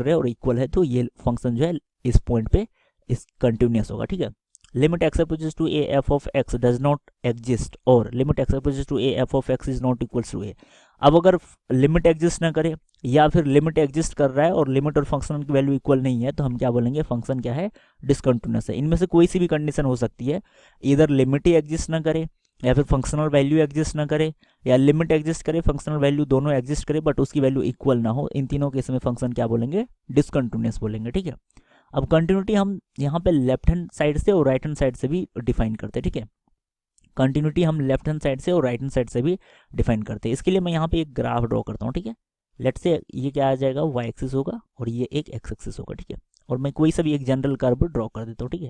S2: हैं और इक्वल है तो ये फंक्शन जो है इस पॉइंट पे इस कंटिन्यूस होगा, ठीक है। Limit x approaches to A F of X does not exist और limit x approaches to A F of x is not equals to A. अब अगर लिमिट एग्जिस्ट ना करे या फिर लिमिट एग्जिस्ट कर रहा है और लिमिट और फंक्शन की वैल्यू इक्वल नहीं है तो हम क्या बोलेंगे, फंक्शन क्या है, डिसकंटिन्यूस है। इनमें से कोई सी भी कंडीशन हो सकती है, इधर लिमिट ही एग्जिस्ट ना करे या फिर फंक्शनल वैल्यू एग्जिस्ट ना करे या लिमिट एग्जिस्ट करे, फंक्शनल वैल्यू दोनों एग्जिस्ट करे बट उसकी वैल्यू इक्वल ना हो। इन तीनों केस में फंक्शन क्या बोलेंगे, डिसकंटिन्यूस बोलेंगे, ठीक है। अब कंटिन्यूटी हम यहाँ पे लेफ्ट हैंड साइड से और राइट हैंड साइड से भी डिफाइन करते हैं, ठीक है। कंटिन्यूटी हम लेफ्ट हैंड साइड से और राइट हैंड साइड से भी डिफाइन करते हैं। इसके लिए मैं यहाँ पे एक ग्राफ ड्रॉ करता हूँ, ठीक है। लेट्स से ये क्या आ जाएगा, वाई एक्सिस होगा और ये एक एक्स एक्सिस होगा, ठीक है। और मैं कोई सा भी एक जनरल कर्व ड्रॉ कर देता हूँ, ठीक है।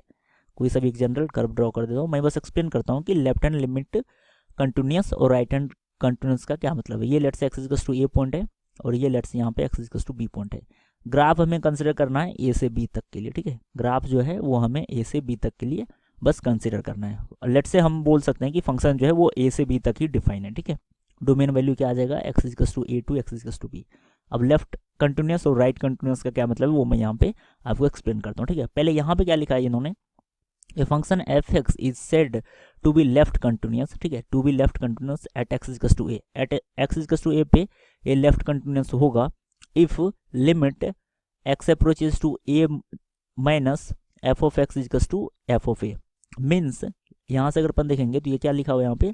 S2: कोई सा भी एक जनरल कर्व ड्रॉ कर देता हूँ। मैं बस एक्सप्लेन करता हूँ कि लेफ्ट हैंड लिमिट कंटिन्यूस और राइट हैंड कंटिन्यूस का क्या मतलब है। ये लेट्स से x equals to a point है और ये लेट्स यहाँ पे x equals to b point है। ग्राफ हमें कंसिडर करना है ए से बी तक के लिए, ठीक है। ग्राफ जो है वो हमें ए से बी तक के लिए बस कंसिडर करना है। लेट्स से हम बोल सकते हैं कि फंक्शन जो है वो ए से बी तक ही डिफाइन है, ठीक है। डोमेन वैल्यू क्या आ जाएगा, x equals to a to x equals to b. अब लेफ्ट कंटिन्यूस और राइट कंटिन्यूस का क्या मतलब है वो मैं यहाँ पे आपको एक्सप्लेन करता हूँ, ठीक है। पहले यहाँ पे क्या लिखा है इन्होंने, a function F x is said to be left continuous, ठीक है, to be left continuous at x equals to A. At x equals to ए पे ये लेफ्ट कंटिन्यूस होगा if limit x approaches to A minus F of X equals to F of A. Means यहाँ से अगर अपन देखेंगे तो ये क्या लिखा हुआ है यहाँ पे,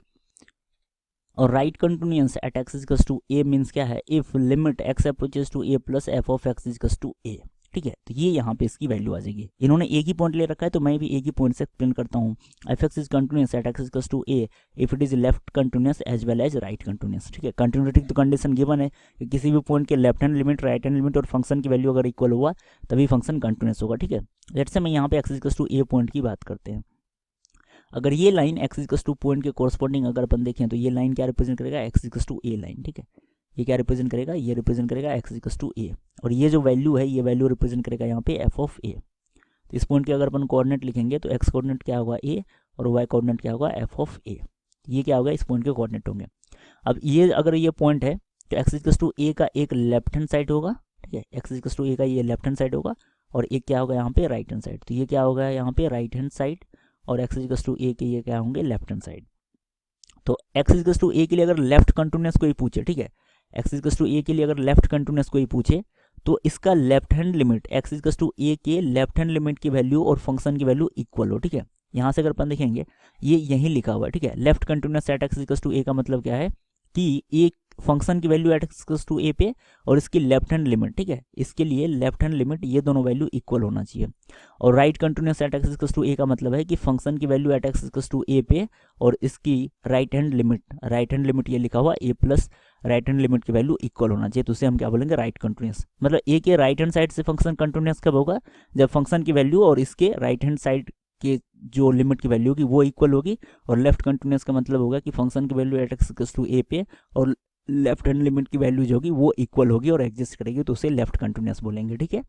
S2: और right continuous at x equals to A means क्या है, if limit x approaches to A plus F of X equals to A, ठीक है। तो ये यहाँ पे इसकी वैल्यू आ जाएगी। इन्होंने एक ही पॉइंट ले रखा है तो मैं भी एक ही पॉइंट से एक्सप्लेन करता हूँ। F x is continuous at x equals to A if it is left continuous as well as right continuous, ठीक है। कंटिन्यूटी तो कंडीशन गिवन है कि किसी भी पॉइंट के left hand limit, right hand limit और फंक्शन की वैल्यू अगर इक्वल हुआ तभी फंक्शन कंटिन्यूस होगा, ठीक है। लेट्स से मैं यहाँ पे x equals to a point की बात करते हैं। अगर ये line x equals to point के कोरस्पॉन्डिंग अगर अपन देखें तो ये लाइन क्या रिप्रेजेंट करेगा, x equals to a line, ठीक है। ये क्या रिप्रेजेंट करेगा, ये रिप्रेजेंट करेगा एक्स इक्वल्स टू ए, और ये जो वैल्यू है ये वैल्यू रिप्रेजेंट करेगा यहाँ पे एफ ऑफ ए। तो इस पॉइंट के अगर अपन कोऑर्डिनेट लिखेंगे तो एक्स कोऑर्डिनेट क्या होगा ए और वाई कोऑर्डिनेट क्या होगा एफ ऑफ ए। ये क्या होगा, इस पॉइंट के कोऑर्डिनेट होंगे। अब ये अगर ये पॉइंट है तो एक्स इक्वल्स टू ए का एक लेफ्ट हैंड साइड होगा, ठीक है। एक्स इक्वल्स टू ए का ये लेफ्ट हैंड साइड होगा और एक क्या होगा यहाँ पे राइट हैंड साइड। तो ये क्या होगा यहाँ पे राइट हैंड साइड और एक्स इक्वल्स टू ए के ये क्या होंगे लेफ्ट हैंड साइड। तो एक्स इक्वल्स टू ए के लिए अगर लेफ्ट कंटिन्यूस कोई पूछे, ठीक है, एक्स इक्वल्स टू ए के लिए अगर लेफ्ट कंटिन्यूस कोई पूछे तो इसका left hand limit X equals to A के लेफ्ट हैंड लिमिट की वैल्यू और फंक्शन की वैल्यू इक्वल हो, ठीक है। यहाँ से अगर अपन देखेंगे ये यहीं लिखा हुआ है, ठीक है। Left continuous at x equals to A का मतलब क्या है कि एक फंक्शन की value at x equals to ए पे और इसकी लेफ्ट हैंड लिमिट, ठीक है, इसके लिए लेफ्ट हैंड लिमिट ये दोनों वैल्यू इक्वल होना चाहिए। और right continuous at x equals to A का मतलब है कि फंक्शन की value at x equals to ए पे और इसकी राइट हैंड लिमिट ये लिखा हुआ A plus right hand limit की वैल्यू इक्वल होना चाहिए। तो उसे हम क्या बोलेंगे, राइट कंटिन्यूस। मतलब ए के राइट हैंड साइड से फंक्शन कंटिन्यूस कब होगा, जब फंक्शन की वैल्यू और इसके राइट हैंड साइड के जो लिमिट की वैल्यू होगी वो इक्वल होगी। और लेफ्ट कंटिन्यूस का मतलब होगा कि फंक्शन की value at x equals to ए पे और लेफ्ट हैंड लिमिट की वैल्यू जो होगी वो इक्वल होगी और एग्जिस्ट करेगी, तो उसे लेफ्ट कंटिन्यूस बोलेंगे, ठीक है।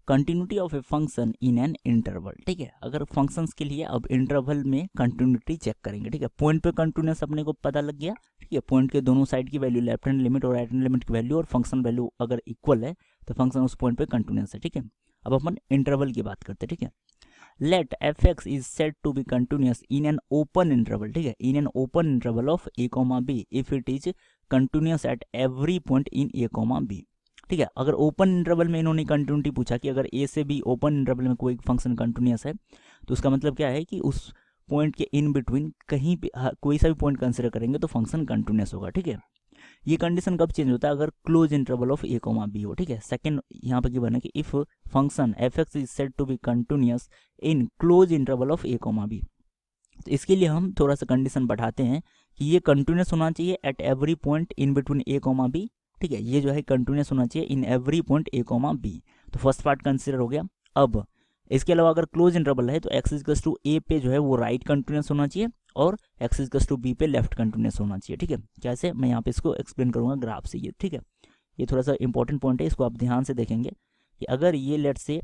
S2: Continuity of a function in an interval, ठीक है। अगर फंक्शंस के लिए अब इंटरवल में कंटिन्यूटी चेक करेंगे, ठीक है। पॉइंट पे कंटिन्यूस अपने को पता लग गया, ठीक है। पॉइंट के दोनों साइड की वैल्यू लेफ्ट हैंड लिमिट और राइट हैंड लिमिट की वैल्यू और फंक्शन वैल्यू अगर इक्वल है तो फंक्शन उस पॉइंट पे कंटिन्यूस है, ठीक है। अब अपन इंटरवल की बात करते हैं, ठीक है। Let f x is said to be continuous in an open interval, ठीक है, in an open interval of a comma b if it is continuous at every point in a comma b, ठीक है। अगर open interval में इन्होंने continuity पूछा कि अगर ए से बी ओपन इंटरवल में कोई फंक्शन कंटिन्यूस है तो उसका मतलब क्या है कि उस पॉइंट के इन बिटवीन कहीं पे कोई सा भी पॉइंट कंसिडर करेंगे तो फंक्शन कंटिन्यूस होगा, ठीक है। ये कंडीशन कब चेंज होता है, अगर close interval of a comma b हो, ठीक है। सेकंड यहाँ पे गिवन है कि if function F x is said to be continuous in close interval of a comma b. तो इसके लिए हम थोड़ा सा कंडीशन बढ़ाते हैं कि ये कंटिन्यूस होना चाहिए at every point in between a comma b, ठीक है। ये जो है कंटिन्यूस होना चाहिए in every point a comma b. तो फर्स्ट पार्ट कंसिडर हो गया। अब इसके अलावा अगर क्लोज इंटरवल है तो एक्स इक्वल्स टू ए पे जो है वो राइट कंटिन्यूस होना चाहिए और एक्स इक्वल्स टू बी पे लेफ्ट कंटिन्यूस होना चाहिए, ठीक है। कैसे, मैं यहाँ पे इसको एक्सप्लेन करूँगा ग्राफ से, ये ठीक है। ये थोड़ा सा इंपॉर्टेंट पॉइंट है, इसको आप ध्यान से देखेंगे कि अगर ये लेट से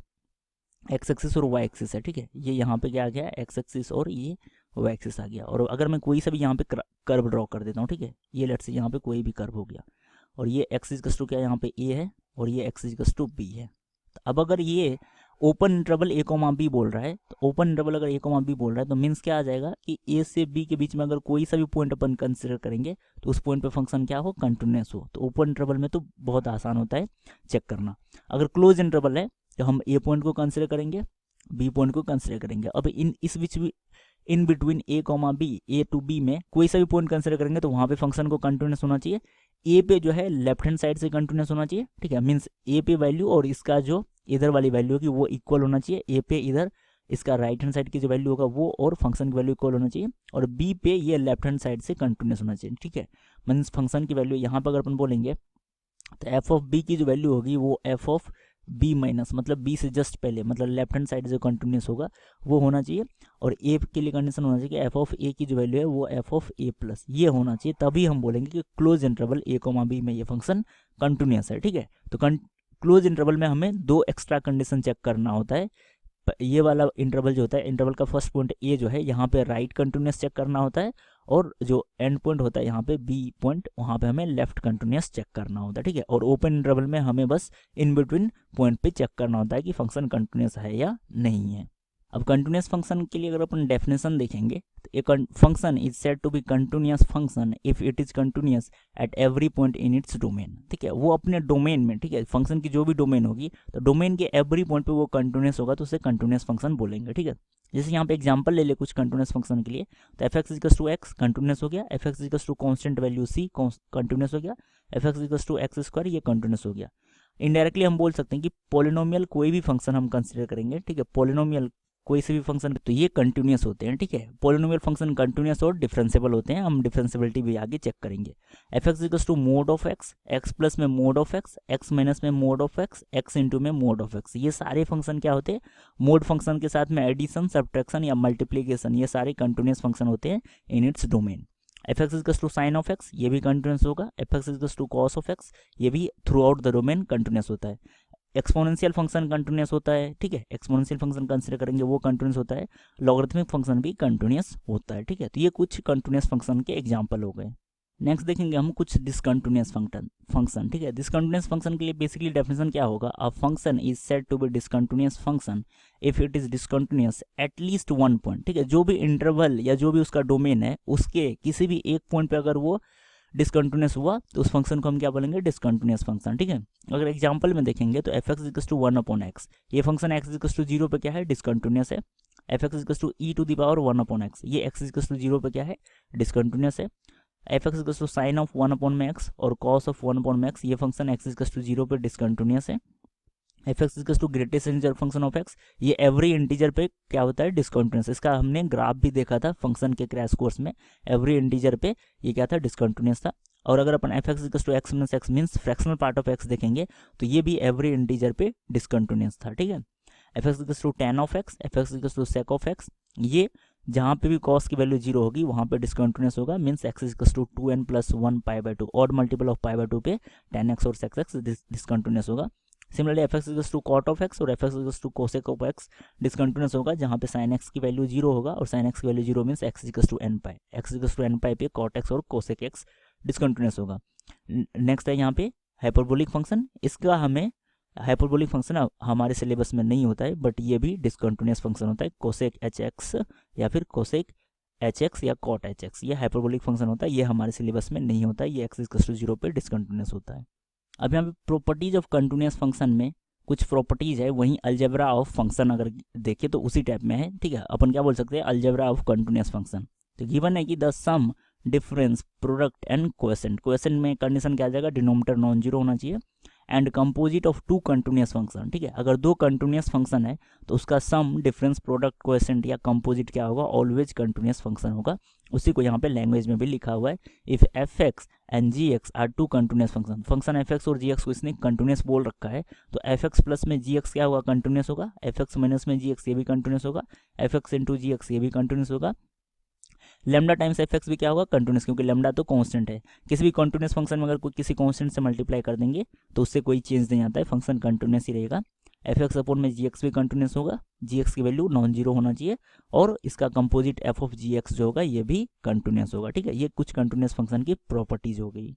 S2: एक्स एक्सिस और वाई एक्सिस है, ठीक है, ये यहाँ पे क्या आ गया एक्स एक्सिस और ये वाई एक्सिस आ गया। और अगर मैं कोई सा भी यहाँ पे कर्व ड्रॉ कर देता हूँ, ठीक है, ये लेट से यहाँ पे कोई भी कर्व हो गया और ये एक्स इक्वल्स टू क्या यहाँ पे ए है और ये एक्स इक्वल्स टू बी है। तो अब अगर ये ओपन इंटरवल ए कॉमा बी बोल रहा है तो ओपन इंटरवल अगर ए कॉमा बी बोल रहा है तो मीन्स क्या आ जाएगा कि ए से बी के बीच में अगर कोई सा भी पॉइंट अपन कंसिडर करेंगे तो उस पॉइंट पे फंक्शन क्या हो, कंटिन्यूस हो। तो ओपन इंटरवल में तो बहुत आसान होता है चेक करना। अगर क्लोज इंटरवल है तो हम ए पॉइंट को कंसिडर करेंगे, बी पॉइंट को कंसिडर करेंगे। अब इस बीच भी in between a comma b, a to b में कोई सा भी पॉइंट कंसिडर करेंगे तो वहाँ पे फंक्शन को कंटिन्यूस होना चाहिए। ए पे जो है लेफ्ट हैंड साइड से कंटिन्यूस होना चाहिए, ठीक है। मीन्स ए पे वैल्यू और इसका जो इधर वाली वैल्यू की वो इक्वल होना चाहिए। ए पे इधर इसका राइट हैंड साइड की जो वैल्यू होगा वो और फंक्शन की वैल्यू इक्वल होना चाहिए, और बी पे ये लेफ्ट हैंड साइड से कंटिन्यूस होना चाहिए, ठीक है। मीन्स फंक्शन की वैल्यू यहाँ पर अगर अपन बोलेंगे तो एफ ऑफ बी की जो वैल्यू होगी वो एफ ऑफ बी माइनस, मतलब बी से जस्ट पहले, मतलब लेफ्ट हैंड साइड जो कंटिन्यूस होगा वो होना चाहिए, और ए के लिए कंडीशन होना चाहिए कि एफ ऑफ ए की जो वैल्यू है वो एफ ऑफ ए प्लस ये होना चाहिए, तभी हम बोलेंगे कि क्लोज इंटरवल ए कोमा बी में ये फंक्शन कंटिन्यूस है, ठीक है। तो क्लोज इंटरवल में हमें दो एक्स्ट्रा कंडीशन चेक करना होता है। ये वाला इंटरवल जो होता है, इंटरवल का फर्स्ट पॉइंट ए जो है यहाँ पे राइट कंटिन्यूस चेक करना होता है, और जो एंड पॉइंट होता है यहाँ पे बी पॉइंट, वहाँ पे हमें लेफ्ट कंटिन्यूस चेक करना होता है, ठीक है। और ओपन इंटरवल में हमें बस इन बिटवीन पॉइंट पे चेक करना होता है कि फंक्शन कंटिन्यूस है या नहीं है। अब कंटिन्यूस फंक्शन के लिए अगर अपन डेफिनेशन देखेंगे तो एक function is said to be continuous function if it is continuous at every point in its domain, ठीक है। वो अपने डोमेन में, ठीक है, फंक्शन की जो भी डोमेन होगी तो डोमेन के एवरी पॉइंट पे वो कंटिन्यूस होगा, तो उसे कंटिन्यूस फंक्शन बोलेंगे, ठीक है। जैसे यहाँ पे एग्जांपल ले ले कुछ कंटिन्यूस फंक्शन के लिए, तो f x equals to x continuous हो गया, f x equals to constant value c continuous हो गया, f x equals to x square ये कंटिन्यूस हो गया। इनडायरेक्टली हम बोल सकते हैं कि पॉलिनोमियल कोई भी फंक्शन हम कंसिडर करेंगे, ठीक है, पॉलिनोमियल कोई से भी फंक्शन तो ये कंटिन्यूस होते हैं, ठीक है। पॉलिनोमियल फंक्शन कंटिन्यूस और डिफरेंशिएबल होते हैं, हम डिफरेंशिएबिलिटी भी आगे चेक करेंगे। F x equals to mod of X, X plus में mod of X, X minus में mod of X, X into में मोड ऑफ एक्स, ये सारे फंक्शन क्या होते हैं, मोड फंक्शन के साथ में एडिशन, सब्ट्रैक्शन या मल्टीप्लीकेशन, ये सारे कंटिन्यूस फंक्शन होते हैं in its domain. F x equals to sine of x, ये भी कंटिन्यूस होगा। F x equals to cos of x, ये भी throughout the domain continuous होता है। एक्सपोनेंशियल फंक्शन कंटिन्यूस होता है, ठीक है, एक्सपोनेंशियल फंक्शन कंसिडर करेंगे वो कंटिन्यूस होता है। लॉगरिथमिक फंक्शन भी कंटिन्यूस होता है, ठीक है। तो ये कुछ कंटिन्यूस फंक्शन के एग्जांपल हो गए। नेक्स्ट देखेंगे हम कुछ डिसकंटिन्यूस फंक्शन, ठीक है। डिसकंटिन्यूस फंक्शन के लिए बेसिकली डेफिनेशन क्या होगा, a function is said to be discontinuous function if it is discontinuous at least one point, ठीक है। जो भी इंटरवल या जो भी उसका डोमेन है उसके किसी भी एक पॉइंट पे अगर वो डिसकंटिन्यूस हुआ तो उस फंक्शन को हम क्या बोलेंगे, डिसकंटिन्यूस फंक्शन, ठीक है। अगर एग्जांपल में देखेंगे तो f x equals to 1/x, ये फंक्शन एक्स इक्वल्स टू 0 पे क्या है, डिसकंटिन्यूस है। F x equals to e to the power 1/x, ये एक्स इक्वल्स टू 0 पे क्या है, डिसकंटिन्यूस है। F x equals to sine of 1/x और कॉस ऑफ 1/x, ये फंक्शन एक्स इक्वल्स टू 0 पे डिसकंटिन्यूस है। F x equals to greatest integer function of x, ये एवरी इंटीजर पे क्या होता है, डिसकंटिन्यूस। इसका हमने ग्राफ भी देखा था फंक्शन के क्रैश कोर्स में, एवरी इंटीजर पे ये क्या था, डिसकंटिन्यूस था। और अगर अपन F x equals to X minus X means fractional part of X देखेंगे तो ये भी एवरी इंटीजर पे डिसकंटिन्यूस था, ठीक है। F x equals to tan of x, f x equals to sec of x, ये जहाँ पे भी कॉस की वैल्यू 0 होगी वहाँ पे डिसकंटिन्यूस होगा, means X equals to 2n plus 1 π/2, odd multiple of π/2 पे tan x और sec x डिसकंटिन्यूस होगा। Similarly F x equals to cot of x और F x equals to cosec of X discontinuous होगा, जहाँ पे sine x की value 0 होगा, और साइन एक्स की value 0 means X equals to n π, X equals to n π पे cot X और कोसेक एक्स डिसकंटिन्यूस होगा। नेक्स्ट है यहाँ पे हाइपरबोलिक फंक्शन, इसका हमें हाइपरबोलिक फंक्शन हमारे सिलेबस में नहीं होता है, बट ये भी डिसकंटिन्यूस फंक्शन होता है, कोसेक एच एक्स या फिर कोसेक एच एक्स या कॉट एच एक्स, ये हाइपरबोलिक फंक्शन होता है, ये हमारे सिलेबस में नहीं होता है, ये एक्स इक्वल्स टू 0 पे डिसकंटिन्यूस होता है। अब यहाँ पे प्रॉपर्टीज ऑफ कंटिन्यूस फंक्शन में कुछ प्रॉपर्टीज है, वहीं अलजेब्रा ऑफ फंक्शन अगर देखें तो उसी टाइप में है, ठीक है। अपन क्या बोल सकते हैं, अलजेब्रा ऑफ कंटिन्यूस फंक्शन। तो गिवन है कि the sum difference product and question, question में कंडीशन क्या आ जाएगा, डिनोमिनेटर नॉन जीरो होना चाहिए, and composite of two continuous function, ठीक है। अगर दो कंटिन्यूस फंक्शन है तो उसका सम डिफरेंस प्रोडक्ट क्वेश्चन या कंपोजिट क्या होगा, ऑलवेज कंटिन्यूस फंक्शन होगा। उसी को यहाँ पे लैंग्वेज में भी लिखा हुआ है, if f x and g x are two continuous function, function F x और जी एक्स को इसने कंटिन्यूस बोल रखा है, तो एफ एक्स प्लस में जी एक्स क्या होगा, कंटिन्यूस होगा, एफ एक्स माइनस में जी एक्स ये भी कंटिन्यूस होगा, एफ एक्स इंटू जी एक्स ये भी कंटिन्यूस होगा। लेमडा टाइम्स एफ एक्स भी क्या होगा, कंटिन्यूस, क्योंकि लेमडा तो कांस्टेंट है। किसी भी कंटिन्यूस फंक्शन में अगर कोई किसी कांस्टेंट से मल्टीप्लाई कर देंगे तो उससे कोई चेंज नहीं आता है, फंक्शन कंटिन्यूस ही रहेगा। एफ एक्स अपॉन में जी एक्स भी कंटिन्यूस होगा, जी एक्स की वैल्यू नॉन जीरो होना चाहिए, और इसका composite f of g x जो होगा ये भी कंटिन्यूस होगा, ठीक है। ये कुछ कंटिन्यूस फंक्शन की प्रॉपर्टीज हो गई।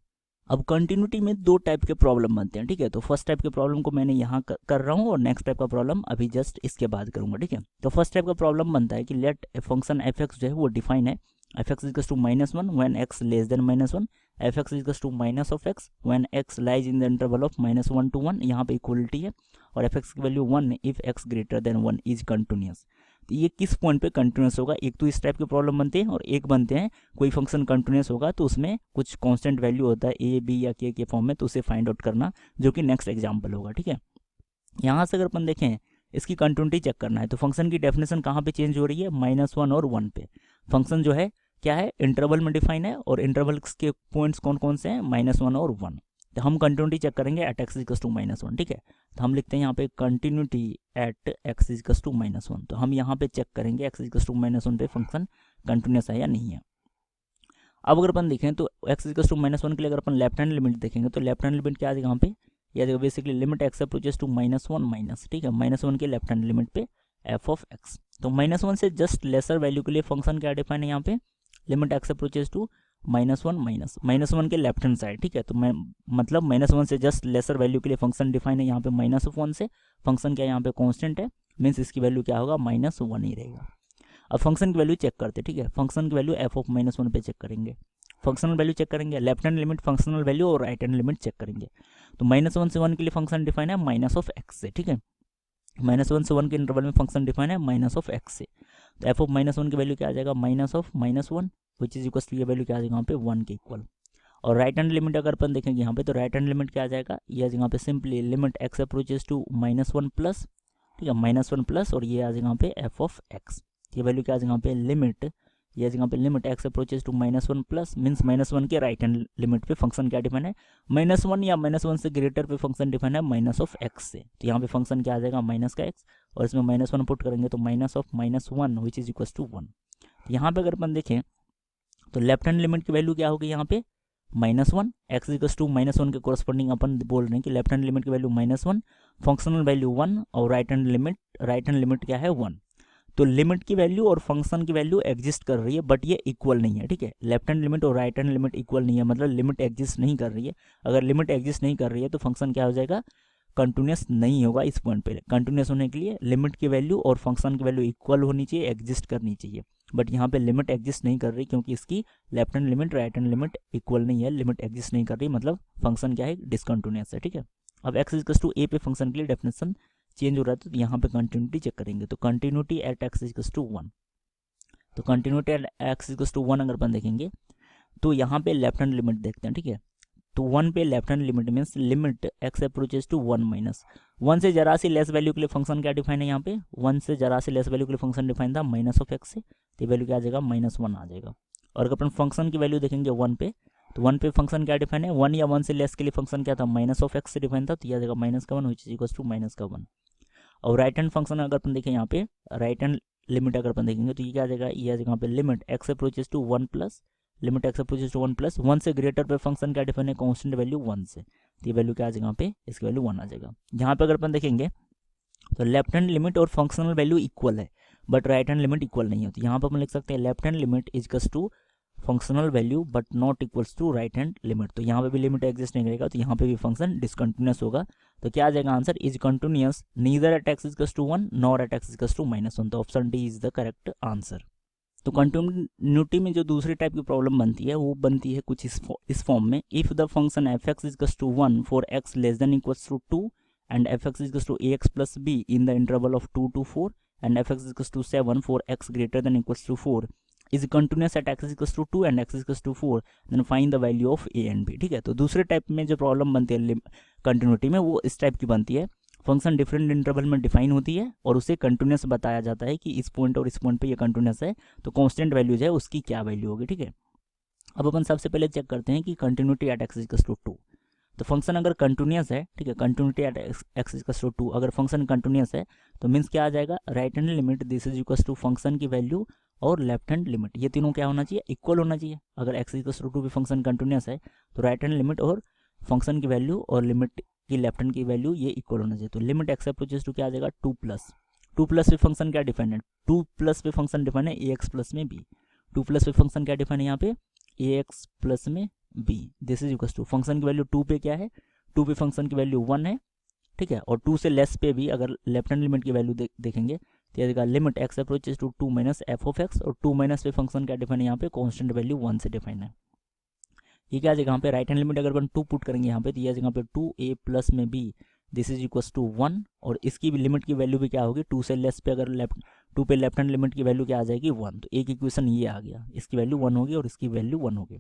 S2: अब कंटिन्यूटी में दो टाइप के प्रॉब्लम बनते हैं, ठीक है। तो फर्स्ट टाइप के प्रॉब्लम को मैंने यहाँ कर रहा हूँ, और नेक्स्ट टाइप का प्रॉब्लम अभी जस्ट इसके बाद करूँगा, ठीक है। तो फर्स्ट टाइप का प्रॉब्लम बनता है कि let a function F x जो है वो डिफाइन है, f x equals to -1 when x less than -1, f x equals to minus of x when x lies in the interval of -1 to 1, यहाँ पे इक्वलिटी है, और एफ एक्स की value 1 if x greater than 1 is continuous. तो ये किस point पे continuous होगा, एक तो इस टाइप के प्रॉब्लम बनते हैं, और एक बनते हैं कोई फंक्शन कंटिन्यूस होगा तो उसमें कुछ कांस्टेंट वैल्यू होता है ए बी या के फॉर्म में, तो उसे फाइंड आउट करना, जो कि नेक्स्ट एग्जाम्पल होगा, ठीक है। यहाँ से अगर अपन देखें इसकी कंटिन्यूटी चेक करना है। तो फंक्शन की डेफिनेशन कहाँ पे चेंज हो रही है, -1 और 1 पे। फंक्शन जो है क्या है, इंटरवल में डिफाइन है, और इंटरवल के पॉइंट्स कौन कौन से हैं, -1 और 1। तो हम कंटिन्यूटी चेक करेंगे एट x इक्वल्स टू -1, ठीक है। तो हम लिखते हैं यहाँ पे continuity at x equals to -1। तो हम यहाँ पे चेक करेंगे x इक्वल्स टू -1 पे फंक्शन कंटिन्यूस है या नहीं है। अब अगर अपन देखें तो x इक्वल्स टू -1 के लिए अगर अपन लेफ्ट हैंड लिमिट देखेंगे तो लेफ्ट हैंड लिमिट क्या आ जाएगा यहाँ पे, यह देखो basically limit x approaches to -1 minus, ठीक है, -1 के लेफ्ट हैंड लिमिट पे f ऑफ x। तो -1 से जस्ट लेसर वैल्यू के लिए फंक्शन क्या डिफाइन है यहाँ पे, limit x approaches to -1 minus -1 के लेफ्ट हैंड साइड, ठीक है। तो मैं मतलब -1 से जस्ट लेसर वैल्यू के लिए फंक्शन डिफाइन है यहाँ पे -1 से। फंक्शन क्या यहाँ पे कांस्टेंट है, मीन्स इसकी वैल्यू क्या होगा, -1 ही रहेगा। अब फंक्शन की वैल्यू चेक करते, ठीक है। फंक्शन की वैल्यू f ऑफ -1 पे चेक करेंगे, फंक्शनल वैल्यू चेक करेंगे, left hand limit functional value और राइट हैंड लिमिट चेक करेंगे। तो -1 से 1 के लिए फंक्शन डिफाइन है माइनस ऑफ x से, ठीक है। -1 से 1 के इंटरवल में फंक्शन डिफाइन है माइनस ऑफ x से। तो f ऑफ -1 की वैल्यू क्या आ जाएगा, minus of -1 which is equal to ये वैल्यू क्या आ जाएगा यहाँ पे 1 के इक्वल। और राइट हैंड लिमिट अगर अपन देखेंगे यहाँ पे तो राइट हैंड लिमिट क्या आ जाएगा, ये यहाँ पे simply limit x approaches to -1 plus, ठीक है, -1 प्लस, और ये आ जाएगा यहाँ पे f ऑफ x। ये वैल्यू क्या आ जाएगा यहाँ पे लिमिट, ये यहाँ पे limit x approaches to -1 plus, means -1 के राइट हैंड लिमिट पे फंक्शन क्या डिफाइन है, -1 या -1 से ग्रेटर पे फंक्शन डिफाइन है माइनस ऑफ x से। तो यहाँ पे फंक्शन क्या आ जाएगा, माइनस का x, और इसमें -1 पुट करेंगे तो minus of -1 which is equal to 1। तो यहाँ पे अगर अपन देखें तो लेफ्ट हैंड लिमिट की वैल्यू क्या होगी यहाँ पे, -1, x इक्वल टू -1 के कोरस्पॉन्डिंग अपन बोल रहे हैं कि लेफ्ट हैंड लिमिट की वैल्यू -1, फंक्शनल वैल्यू 1, और राइट हैंड लिमिट क्या है 1। तो लिमिट की वैल्यू और फंक्शन की वैल्यू एग्जिस्ट कर रही है, बट ये इक्वल नहीं है, ठीक है। लेफ्ट हैंड लिमिट और राइट हैंड लिमिट इक्वल नहीं है, मतलब लिमिट एग्जिस्ट नहीं कर रही है। अगर लिमिट एग्जिस्ट नहीं कर रही है तो फंक्शन क्या हो जाएगा, कंटिन्यूस नहीं होगा इस पॉइंट पे। कंटिन्यूस होने के लिए लिमिट की वैल्यू और फंक्शन की वैल्यू इक्वल होनी चाहिए, एग्जिस्ट करनी चाहिए। बट यहाँ पे लिमिट एग्जिस्ट नहीं कर रही क्योंकि इसकी left hand limit right hand limit equal नहीं है, लिमिट एग्जिस्ट नहीं कर रही, मतलब फंक्शन क्या है, डिसकंटिन्यूस है, ठीक है। अब x इक्वल टू a पे फंक्शन के लिए डेफिनेशन चेंज हो रहा है तो यहाँ पे कंटिन्यूटी चेक करेंगे। तो continuity at x equal to 1, तो continuity at x equal to 1 अगर अपन देखेंगे तो यहाँ पे लेफ्ट हैंड लिमिट देखते हैं, ठीक है। तो 1 पे left hand limit means limit x approaches to 1 minus 1 से जरा सी लेस वैल्यू के लिए फंक्शन क्या डिफाइन है यहाँ पे, 1 से जरा सी लेस वैल्यू के लिए फंक्शन डिफाइन था माइनस ऑफ x से। तो वैल्यू क्या आ जाएगा, -1 आ जाएगा। और अगर अपन फंक्शन की वैल्यू देखेंगे 1 पे, तो 1 पे फंक्शन क्या डिफाइन है, 1 या 1 से लेस के लिए फंक्शन क्या था, माइनस ऑफ x से डिफाइन था, तो यह आ जाएगा -1 विच इज इक्वल टू -1। और राइट हैंड फंक्शन अगर अपन देखें यहाँ पे राइट हैंड लिमिट अगर अपन देखेंगे तो ये क्या आ जाएगा, ये आ जाएगा यहाँ पे limit x approaches to 1 plus, limit x approaches to 1 plus 1 से ग्रेटर पे फंक्शन क्या डिफाइन है, कांस्टेंट वैल्यू 1 से। तो ये वैल्यू क्या आ जाएगा यहाँ पे, इसकी वैल्यू 1 आ जाएगा। यहाँ पे अगर अपन देखेंगे तो लेफ्ट हैंड लिमिट और फंक्शनल वैल्यू इक्वल है, but right hand limit equal नहीं होती। यहाँ पर अपन लिख सकते हैं left hand limit is to functional value but not equals to right hand limit. तो यहाँ पे भी लिमिट एग्जिस्ट नहीं करेगा, तो यहाँ पे भी फंक्शन डिसकंटिन्यूस होगा। तो क्या आ जाएगा answer, is continuous neither at x equals to 1 nor at x equals to -1। तो option D is the correct answer. तो कंटिन्यूटी में जो दूसरी टाइप की प्रॉब्लम बनती है वो बनती है कुछ इस फॉर्म में, if the function F x equals to 1 for x less than equals to 2 and F x equals to ax plus b in the interval of 2 to 4 and F x equals to 7 for x greater than equals to 4 is continuous at x equals to 2 and x equals to 4 then find the value of a and b। ठीक है, तो दूसरे type में जो problem बनती है continuity में वो इस टाइप की बनती है, फंक्शन डिफरेंट इंटरवल में डिफाइन होती है और उसे कंटिन्यूस बताया जाता है कि इस पॉइंट और इस पॉइंट पे ये कंटिन्यूस है, तो कांस्टेंट वैल्यूज है उसकी क्या वैल्यू होगी। ठीक है, अब अपन सबसे पहले चेक करते हैं कि continuity at x equals to 2। तो फंक्शन अगर कंटिन्यूस है, ठीक है, continuity at x equals to 2 अगर फंक्शन कंटिन्यूस है तो मीन्स क्या आ जाएगा, right hand limit this is equals to function की वैल्यू और लेफ्ट हैंड लिमिट, ये तीनों क्या होना चाहिए, इक्वल होना चाहिए। अगर x इक्वल्स टू 2 भी फंक्शन कंटिन्यूस है तो राइट हैंड लिमिट और फंक्शन की वैल्यू और लिमिट की लेफ्ट हैंड की वैल्यू ये इक्वल होना चाहिए। तो लिमिट x अप्रोचेस टू क्या आ जाएगा 2 प्लस पे फंक्शन क्या डिफाइन है, 2 प्लस पे फंक्शन डिफाइन है ax प्लस में b, 2 प्लस पे फंक्शन क्या डिफाइन है यहाँ पे ax प्लस में b, this is equals to function की वैल्यू 2 पे क्या है, 2 पे फंक्शन की वैल्यू 1 है, ठीक है, और 2 से लेस पे भी अगर लेफ्ट हैंड लिमिट की वैल्यू देखेंगे तो ये limit x approaches to 2 minus F of x, और 2 माइनस पे फंक्शन क्या डिफाइन है यहाँ पे कांस्टेंट वैल्यू 1 से डिफाइन है। ये क्या आ जाएगा यहाँ पे राइट हैंड लिमिट अगर अपन 2 पुट करेंगे यहाँ पे तो ये आ जाएगा यहाँ पे 2a प्लस में b this is equals to 1, और इसकी भी लिमिट की वैल्यू भी क्या होगी 2 से लेस पे अगर 2 पे लेफ्ट हैंड लिमिट की वैल्यू क्या आ जाएगी 1, तो एक इक्वेशन ये आ गया, इसकी वैल्यू 1 होगी और इसकी वैल्यू 1 होगी।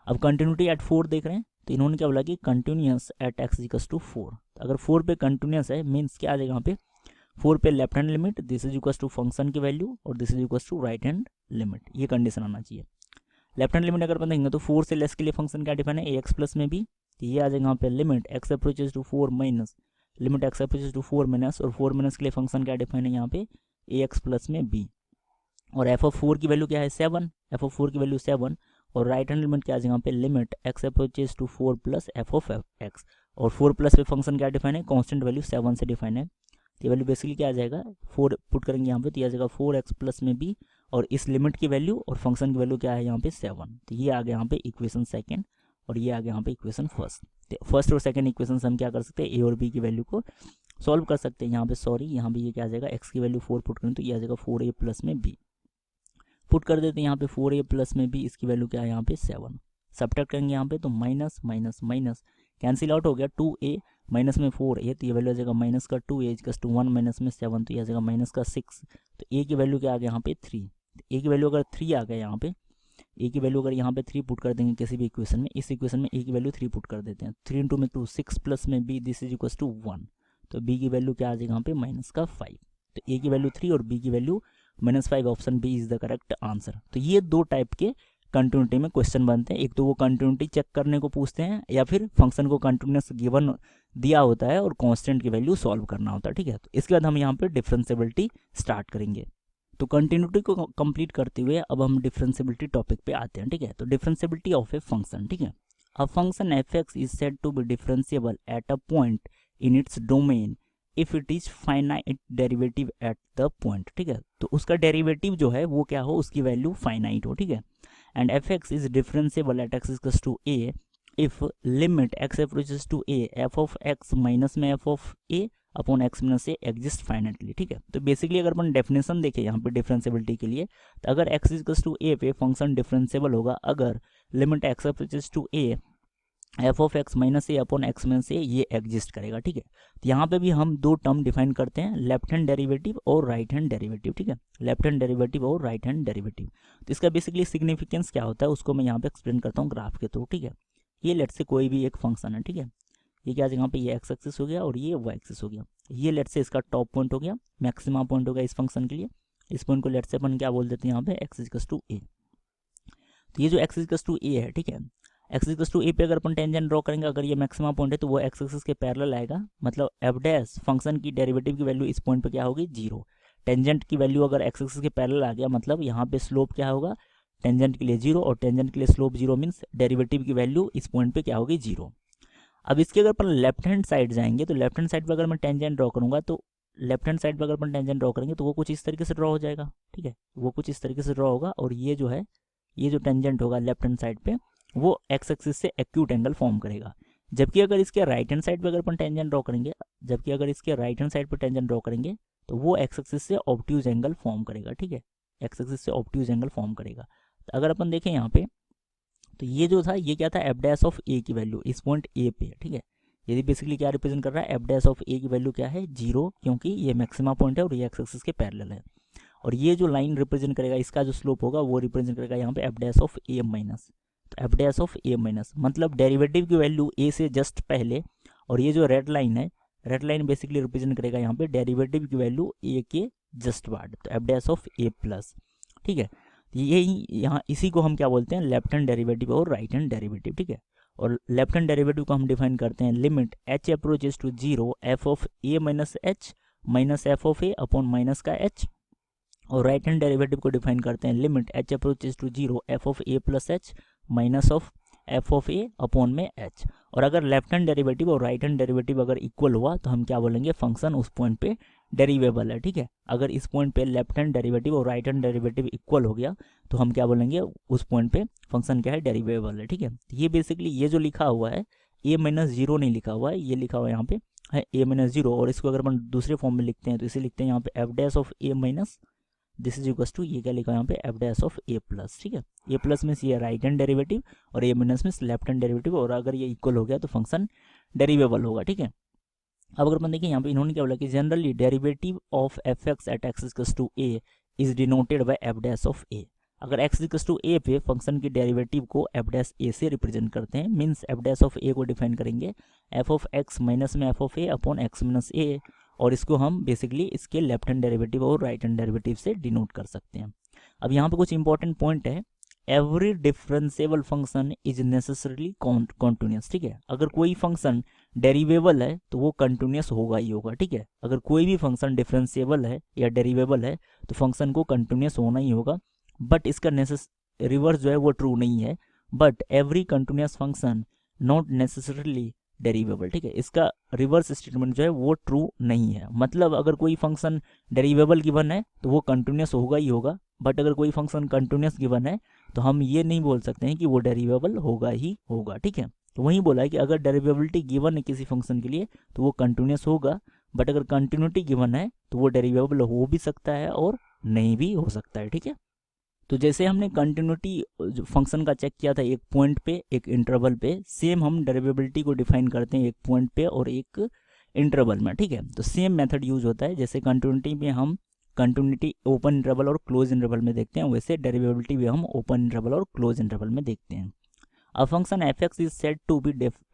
S2: अब कंटिन्यूटी एट 4 देख रहे हैं तो इन्होंने क्या बोला कि continuous at x equals to 4। अगर 4 पे कंटिन्यूस है मीन्स क्या आ जाएगा यहाँ पे 4 पे left hand limit, this is equal to function की वैल्यू और this is equal to right hand limit, ये कंडीशन आना चाहिए। लेफ्ट हैंड लिमिट अगर अपन देखेंगे तो 4 से लेस के लिए फंक्शन क्या डिफाइन है, ए एक्स प्लस में बी, तो ये आ जाएगा यहाँ पे limit x approaches to 4 minus limit x approaches to 4 minus, और 4 माइनस के लिए फंक्शन क्या डिफाइन है यहाँ पे ए एक्स प्लस में बी, और एफ ऑफ 4 की वैल्यू क्या है 7, एफ ऑफ 4 की वैल्यू 7, और राइट हैंड लिमिट क्या आ जाएगा यहाँ पे limit x approaches to 4 plus F of x, और 4 प्लस पे फंक्शन क्या डिफाइन है, कांस्टेंट वैल्यू 7 से डिफाइन है, तो ये वैल्यू बेसिकली क्या आ जाएगा 4 पुट करेंगे यहाँ पे, तो ये आ जाएगा 4x प्लस में बी, और इस लिमिट की वैल्यू और फंक्शन की वैल्यू क्या है यहाँ पे 7, तो ये आ गया यहाँ पे इक्वेशन सेकंड, और ये आ गया यहाँ पे इक्वेशन फर्स्ट। तो फर्स्ट और सेकंड इक्वेशन से हम क्या कर सकते हैं, ए और बी की वैल्यू को सॉल्व कर सकते हैं। यहाँ पे सॉरी यहाँ पे ये क्या आ जाएगा, एक्स की वैल्यू 4 पुट करें तो ये आ जाएगा 4a प्लस में बी, पुट कर देते हैं यहाँ पे 4a प्लस में बी, इसकी वैल्यू क्या है यहाँ पे 7, सब्ट्रैक्ट करेंगे यहाँ पे तो minus minus minus cancel out हो गया, 2a माइनस में 4a, तो ये वैल्यू आ जाएगा माइनस का 2a इक्वल्स टू 1 माइनस में 7, तो ये आ जाएगा माइनस का 6, तो a की वैल्यू क्या आ गया यहाँ पे 3, a की वैल्यू अगर 3 आ गया यहाँ पे, a की वैल्यू अगर यहाँ पे 3 पुट कर देंगे किसी भी इक्वेशन में, इस इक्वेशन में a की वैल्यू 3 पुट कर देते हैं, 3 इंटू में 2 6 प्लस में b this is equals to 1, तो b की वैल्यू क्या आ जाएगा यहाँ पे माइनस का 5, तो a की वैल्यू 3 और b की वैल्यू -5, option B is the correct answer. तो ये दो टाइप के कंटिन्यूटी में क्वेश्चन बनते हैं, एक तो वो कंटिन्यूटी चेक करने को पूछते हैं, या फिर फंक्शन को कंटिन्यूस गिवन दिया होता है और कांस्टेंट की वैल्यू सॉल्व करना होता है, ठीक है। तो इसके बाद हम यहाँ पे डिफरेंशिएबिलिटी स्टार्ट करेंगे। तो कंटिन्यूटी को कंप्लीट करते हुए अब हम डिफरेंशिएबिलिटी टॉपिक पे आते हैं, ठीक है। तो डिफरेंशिएबिलिटी ऑफ ए फंक्शन, ठीक है। A function F x is said to be differentiable at a point in its domain if it is finite derivative at the point, ठीक है। तो उसका डेरिवेटिव जो है वो क्या हो, उसकी वैल्यू फाइनाइट हो, ठीक है। And F x is differentiable at x equals to A if limit x approaches to A F of x minus में F of A upon X minus A exist finitely, ठीक है। तो basically अगर अपन definition देखें यहाँ पे differentiability के लिए, तो अगर एक्स इक्वल्स टू ए पे फंक्शन डिफरेंशिएबल होगा अगर limit x approaches to A F of x minus A upon X minus A ये एग्जिस्ट करेगा, ठीक है। तो यहाँ पे भी हम दो टर्म डिफाइन करते हैं, लेफ्ट हैंड डेरिवेटिव और राइट हैंड डेरिवेटिव, ठीक है। लेफ्ट हैंड डेरिवेटिव और राइट हैंड डेरिवेटिव, तो इसका बेसिकली सिग्निफिकेंस क्या होता है उसको मैं यहाँ पे एक्सप्लेन करता हूँ ग्राफ के थ्रू, ठीक है। ये लेट से कोई भी एक फंक्शन है, ठीक है। ये क्या यहाँ पे ये एक्स एक्सिस हो गया और ये वाई एक्सिस हो गया, ये लेट से इसका टॉप पॉइंट हो गया, मैक्सिमम पॉइंट हो गया इस फंक्शन के लिए, इस पॉइंट को लेट से अपन क्या बोल देते हैं यहाँ पे एक्स इक्वल्स टू ए। तो ये जो एक्स इक्वल्स टू ए है, ठीक है, एक्स इक्वल्स टू ए पे अगर अपन टेंजेंट ड्रॉ करेंगे, अगर ये मैक्सिमम पॉइंट है तो वो एक्स एक्सिस के पैरेलल आएगा, मतलब एफ डैश फंक्शन की डेरिवेटिव की वैल्यू इस पॉइंट पे क्या होगी 0, टेंजेंट की वैल्यू अगर एक्स एक्सिस के पैरेलल आ गया मतलब यहाँ पे स्लोप क्या होगा टेंजेंट के लिए 0 और टेंजेंट के लिए स्लोप 0 मीन्स डेरिवेटिव की वैल्यू इस पॉइंट पे क्या होगी 0। अब इसके अगर अपन लेफ्ट हैंड साइड जाएंगे तो लेफ्ट हैंड साइड पर अगर मैं टेंजेंट ड्रॉ करूंगा तो लेफ्ट हैंड साइड पर अगर अपन टेंजेंट ड्रॉ करेंगे तो वो कुछ इस तरीके से ड्रॉ हो जाएगा, ठीक है, वो कुछ इस तरीके से ड्रॉ होगा, और ये जो है ये जो टेंजेंट होगा लेफ्ट हैंड साइड पे वो एक्स एक्सिस से एक्यूट एंगल फॉर्म करेगा। जबकि अगर इसके राइट हैंड साइड पे अगर अपन टेंजेंट ड्रॉ करेंगे, जबकि अगर इसके राइट हैंड साइड पे टेंजेंट ड्रॉ करेंगे तो वो एक्स एक्सिस से ऑब्ट्यूज एंगल फॉर्म करेगा, ठीक है, एक्स एक्सिस से ऑब्ट्यूज एंगल फॉर्म करेगा। तो अगर अपन देखें यहाँ पे तो ये जो था ये क्या था एफ डैश ऑफ ए की वैल्यू इस पॉइंट ए पे, ठीक है। ये बेसिकली क्या रिप्रेजेंट कर रहा है, एफ डैश ऑफ ए की वैल्यू क्या है 0, क्योंकि ये मैक्सिमम पॉइंट है और ये एक्स एक्सिस के पैरेलल है। और ये जो लाइन रिप्रेजेंट करेगा इसका जो स्लोप होगा वो रिप्रेजेंट करेगा यहाँ पे F dash of A minus, तो F dash of A minus मतलब डेरिवेटिव की वैल्यू ए से जस्ट पहले, और ये जो रेड लाइन है, रेड लाइन बेसिकली रिप्रेजेंट करेगा यहाँ पे डेरिवेटिव की वैल्यू ए के जस्ट बाद, तो F dash of A plus, ठीक है। यही यहाँ इसी को हम क्या बोलते हैं लेफ्ट हैंड डेरिवेटिव और राइट हैंड डेरिवेटिव, ठीक है। और लेफ्ट हैंड डेरिवेटिव को हम डिफाइन करते हैं limit h approaches to 0 f of A minus h minus F of A upon minus का एच, और राइट हैंड डेरिवेटिव को डिफाइन करते हैं limit h approaches to 0 f of A plus h minus of f of A upon में h. और अगर left hand derivative और right hand derivative अगर इक्वल हुआ तो हम क्या बोलेंगे फंक्शन उस पॉइंट पे डेरिवेबल है, ठीक है। अगर इस पॉइंट पे लेफ्ट हैंड डेरिवेटिव और राइट हैंड डेरिवेटिव इक्वल हो गया तो हम क्या बोलेंगे उस पॉइंट पे फंक्शन क्या है डेरिवेबल है, ठीक है। ये बेसिकली ये जो लिखा हुआ है ए माइनस 0 नहीं लिखा हुआ है, ये लिखा हुआ है यहाँ पे है ए माइनस 0, और इसको अगर अपन दूसरे फॉर्म में लिखते हैं तो इसे लिखते हैं यहाँ पे F dash of A minus this is equals to ये क्या लिखा है यहाँ पे F dash of A plus, ठीक है। ए प्लस मीन्स ये राइट हैंड डेरिवेटिव और A minus means left hand derivative, और अगर ये इक्वल हो गया तो फंक्शन डेरिवेबल होगा, ठीक है। अब अगर अपन देखिए यहाँ पे इन्होंने क्या बोला कि generally derivative of F X at x equals to A is denoted by F dash of A. अगर एक्स इक्वल्स टू ए पे फंक्शन की डेरिवेटिव को एफ डैश ए से रिप्रेजेंट करते हैं, means F dash of A को डिफाइन करेंगे F of x minus में F of A upon X minus A, और इसको हम बेसिकली इसके लेफ्ट हैंड डेरिवेटिव और राइट हैंड डेरिवेटिव से डिनोट कर सकते हैं। अब यहाँ पे कुछ इंपॉर्टेंट पॉइंट है, every differentiable function is necessarily continuous, ठीक है। अगर कोई फंक्शन डेरिवेबल है तो वो कंटिन्यूस होगा ही होगा, ठीक है। अगर कोई भी फंक्शन डिफरेंशिएबल है या डेरिवेबल है तो फंक्शन को कंटिन्यूस होना ही होगा, बट इसका रिवर्स जो है वो ट्रू नहीं है। But every continuous function not necessarily derivable, ठीक है। इसका रिवर्स स्टेटमेंट जो है वो ट्रू नहीं है। मतलब अगर कोई फंक्शन डेरिवेबल गिवन है तो वो कंटिन्यूस होगा ही होगा, बट अगर कोई फंक्शन कंटिन्यूस गिवन है तो हम ये नहीं बोल सकते हैं कि वो डेरिवेबल होगा ही होगा, ठीक है। तो वही बोला है कि अगर डेरिवेबिलिटी गिवन है किसी फंक्शन के लिए तो वो कंटिन्यूस होगा, बट अगर कंटिन्यूटी गिवन है तो वो डेरिवेबल हो भी सकता है और नहीं भी हो सकता है, ठीक है। तो जैसे हमने कंटिन्यूटी फंक्शन का चेक किया था एक पॉइंट पे एक इंटरवल पे, सेम हम डेरिवेबिलिटी को डिफाइन करते हैं एक पॉइंट पे और एक इंटरवल में, ठीक है। तो सेम मेथड यूज होता है, जैसे कंटिन्यूटी में हम कंटिन्यूटी ओपन इंटरवल और क्लोज इंटरवल में देखते हैं, वैसे डेरिवेबिलिटी भी हम ओपन इंटरवल और क्लोज इंटरवल में देखते हैं। A function f(x) is said to be